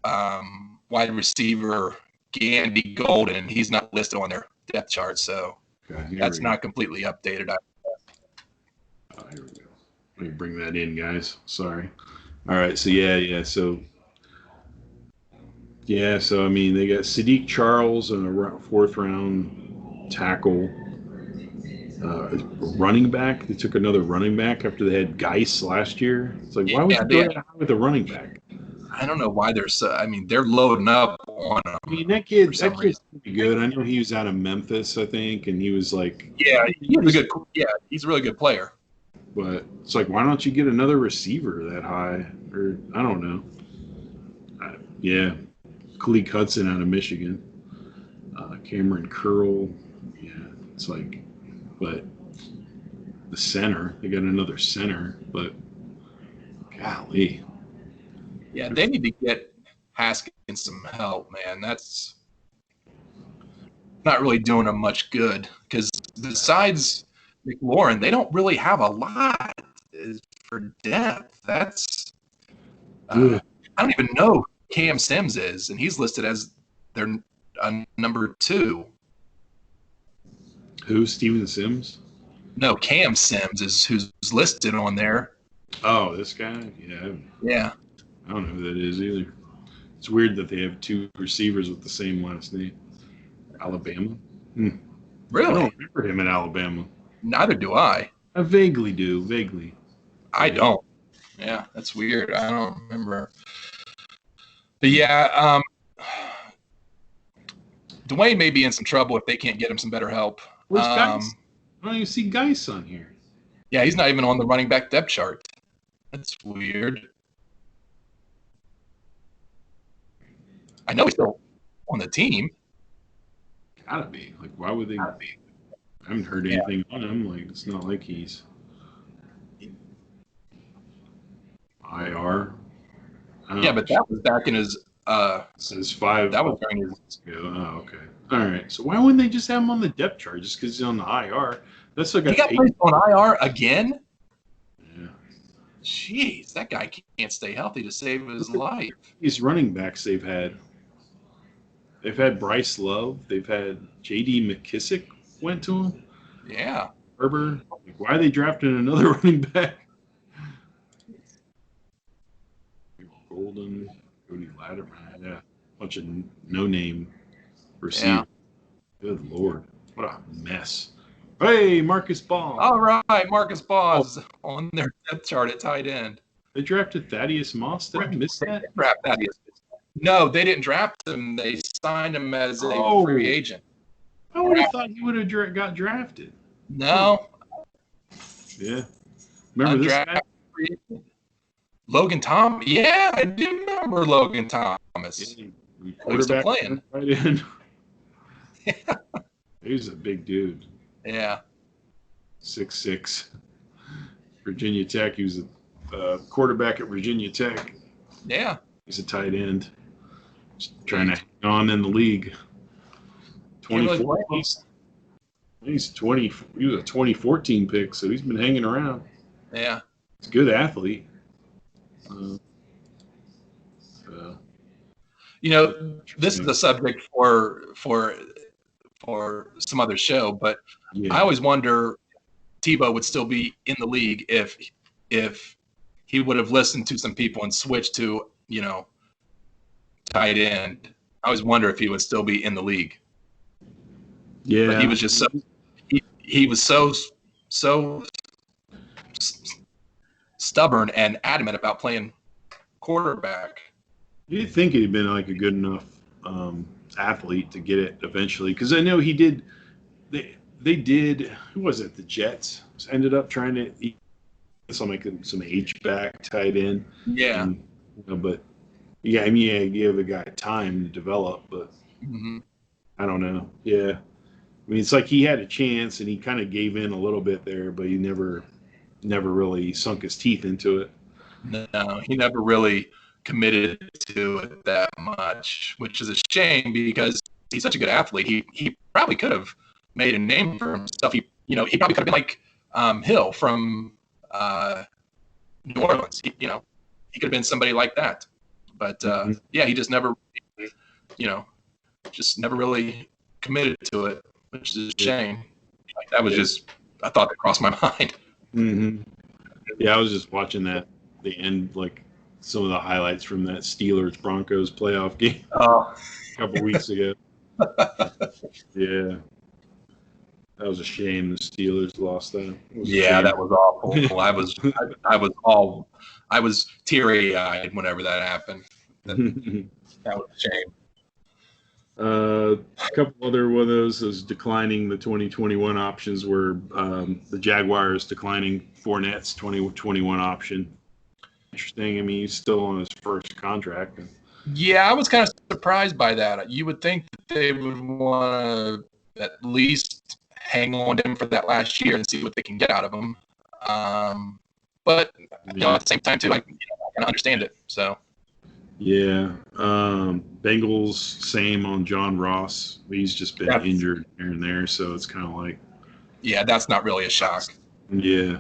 [SPEAKER 3] wide receiver Gandy Golden. He's not listed on their depth chart, so that's not completely updated.
[SPEAKER 2] Oh, here we go. Let me bring that in, guys. Sorry. All right. So So I mean, they got Sadiq Charles and a fourth round tackle. Running back. They took another running back after they had Geis last year. It's like, why would you go that high with a running back?
[SPEAKER 3] I don't know why they're so. I mean, they're loading up on him.
[SPEAKER 2] I mean, that kid's pretty good. I know he was out of Memphis, I think, and he was like,
[SPEAKER 3] he's a really good player.
[SPEAKER 2] But it's like, why don't you get another receiver that high? Or I don't know. Khalid Hudson out of Michigan, Cameron Curl. Yeah, it's like, but the center, they got another center, but golly.
[SPEAKER 3] Yeah, they need to get Haskins some help, man. That's not really doing them much good because besides McLaurin, they don't really have a lot for depth. That's I don't even know who Cam Sims is, and he's listed as their number 2.
[SPEAKER 2] Who? Steven Sims?
[SPEAKER 3] No, Cam Sims is who's listed on there.
[SPEAKER 2] Oh, this guy? Yeah. I don't know who that is either. It's weird that they have 2 receivers with the same last name. Alabama?
[SPEAKER 3] Really?
[SPEAKER 2] I don't remember him in Alabama.
[SPEAKER 3] Neither do I.
[SPEAKER 2] I vaguely do. Vaguely.
[SPEAKER 3] I don't. Yeah, that's weird. I don't remember. But yeah, Dwayne may be in some trouble if they can't get him some better help.
[SPEAKER 2] Where's Geis? I don't even see Geis on here.
[SPEAKER 3] Yeah, he's not even on the running back depth chart. That's weird. I know he's still on the team.
[SPEAKER 2] Gotta be. Like, why would they not be? I haven't heard anything on him. Like, it's not like he's IR.
[SPEAKER 3] Yeah, but that was back in his
[SPEAKER 2] since 5.
[SPEAKER 3] That was during his.
[SPEAKER 2] Oh, okay. All right. So why wouldn't they just have him on the depth chart just because he's on the IR? That's like
[SPEAKER 3] he got placed on IR again.
[SPEAKER 2] Yeah.
[SPEAKER 3] Jeez, that guy can't stay healthy to save his life.
[SPEAKER 2] These running backs they've had Bryce Love. They've had J.D. McKissick went to him.
[SPEAKER 3] Yeah.
[SPEAKER 2] Herbert. Like, why are they drafting another running back? Golden, Cody Lattimore. Yeah. Bunch of no-name receivers. Yeah. Good Lord. What a mess. Hey, Marcus Baum.
[SPEAKER 3] All right, Marcus Baum is on their depth chart at tight end.
[SPEAKER 2] They drafted Thaddeus Moss. Did I miss that?
[SPEAKER 3] No, they didn't draft him. They signed him as a free agent.
[SPEAKER 2] I would have thought he would have got drafted.
[SPEAKER 3] No.
[SPEAKER 2] Yeah. Remember this guy?
[SPEAKER 3] Logan Thomas. Yeah, I do remember Logan Thomas.
[SPEAKER 2] Yeah,
[SPEAKER 3] he was still playing.
[SPEAKER 2] Right in. Yeah. He's a big dude.
[SPEAKER 3] Yeah.
[SPEAKER 2] 6'6". Virginia Tech. He was a quarterback at Virginia Tech.
[SPEAKER 3] Yeah.
[SPEAKER 2] He's a tight end. Just trying to hang on in the league. 24. He's 20. He was a 2014 pick, so he's been hanging around.
[SPEAKER 3] Yeah.
[SPEAKER 2] He's a good athlete.
[SPEAKER 3] This is the subject for some other show, but I always wonder Tebow would still be in the league if he would have listened to some people and switched to, tight end. I always wonder if he would still be in the league.
[SPEAKER 2] Yeah.
[SPEAKER 3] But he was just he was so stubborn and adamant about playing quarterback.
[SPEAKER 2] You'd think he'd been like a good enough athlete to get it eventually, because I know he did. They did. Who was it? The Jets ended up trying to eat some H-back tight end.
[SPEAKER 3] Yeah.
[SPEAKER 2] But Yeah, I mean, yeah, give the guy time to develop, but
[SPEAKER 3] Mm-hmm.
[SPEAKER 2] I don't know. Yeah, I mean, it's like he had a chance and he kind of gave in a little bit there, but he never really sunk his teeth into it.
[SPEAKER 3] No, he never really committed to it that much, which is a shame because he's such a good athlete. He probably could have made a name for himself. He probably could have been like Hill from New Orleans. He could have been somebody like that. But yeah, he just never, just never really committed to it, which is a shame. Like, that was just a thought that crossed my mind.
[SPEAKER 2] Mm-hmm. Yeah, I was just watching the end, like some of the highlights from that Steelers Broncos playoff game
[SPEAKER 3] Oh,
[SPEAKER 2] a couple weeks ago. Yeah, that was a shame. The Steelers lost that.
[SPEAKER 3] yeah, that was awful. I was teary eyed whenever that happened. That was a shame.
[SPEAKER 2] A couple other one of those is declining the 2021 options were the Jaguars declining Fournette's 2021 option. Interesting. I mean, he's still on his first contract.
[SPEAKER 3] Yeah, I was kind of surprised by that. You would think that they would want to at least hang on to him for that last year and see what they can get out of him. But at the same time, too, I kind of understand it. So.
[SPEAKER 2] Yeah. Bengals, same on John Ross. He's just been injured here and there, so it's kind of like.
[SPEAKER 3] Yeah, that's not really a shock.
[SPEAKER 2] Yeah.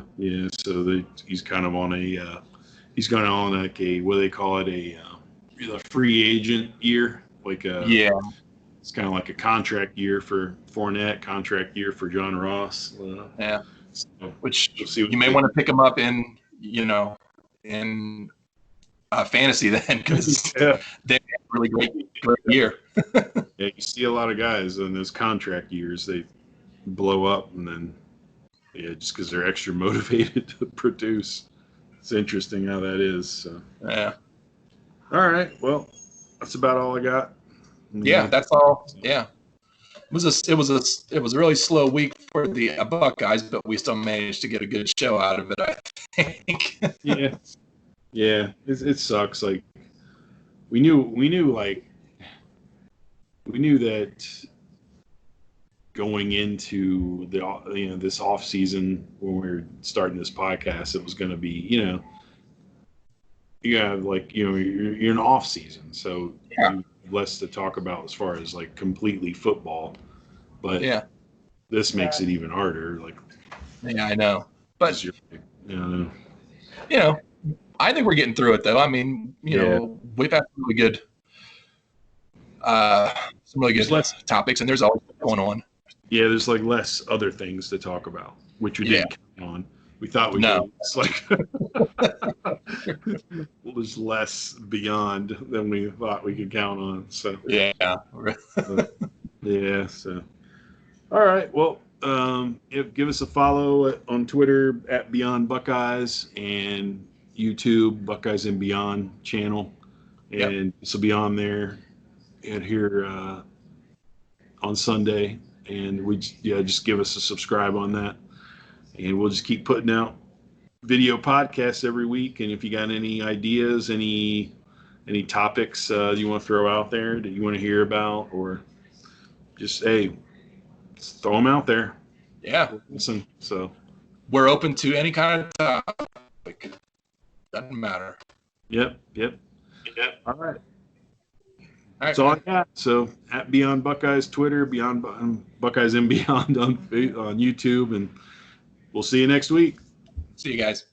[SPEAKER 2] So he's kind of on he's going on like what do they call it, a free agent year, like it's kind of like a contract year for Fournette, contract year for John Ross.
[SPEAKER 3] Yeah,
[SPEAKER 2] so
[SPEAKER 3] which
[SPEAKER 2] we'll
[SPEAKER 3] you may want to pick him up in fantasy then, because they had a really great year.
[SPEAKER 2] Yeah, you see a lot of guys in those contract years, they blow up, and then just because they're extra motivated to produce. It's interesting how that is. So.
[SPEAKER 3] Yeah.
[SPEAKER 2] All right. Well, that's about all I got.
[SPEAKER 3] Yeah, that's all. Yeah. It was a really slow week for the Buckeyes, but we still managed to get a good show out of it, I think.
[SPEAKER 2] Yeah. It sucks. Like we knew that going into the this off season when we were starting this podcast, it was going to be you have you're in off season, so you have less to talk about as far as like completely football. But this makes it even harder. Like,
[SPEAKER 3] yeah, I know. But
[SPEAKER 2] yeah,
[SPEAKER 3] I think we're getting through it though. I mean, we've had some really good topics, and there's always going on.
[SPEAKER 2] Yeah, there's like less other things to talk about, which we didn't count on. We thought we did. It's like there's less beyond than we thought we could count on. So
[SPEAKER 3] yeah.
[SPEAKER 2] So all right. Well, give us a follow on Twitter at Beyond Buckeyes and YouTube Buckeyes and Beyond channel, and this will be on there and here on Sunday. And just give us a subscribe on that, and we'll just keep putting out video podcasts every week. And if you got any ideas, any topics you want to throw out there that you want to hear about, or just throw them out there.
[SPEAKER 3] Yeah,
[SPEAKER 2] listen. So
[SPEAKER 3] we're open to any kind of topic. Doesn't matter.
[SPEAKER 2] Yep. All right. That's all I got. So at Beyond Buckeyes Twitter, Beyond Buckeyes and Beyond on YouTube, and we'll see you next week.
[SPEAKER 3] See you guys.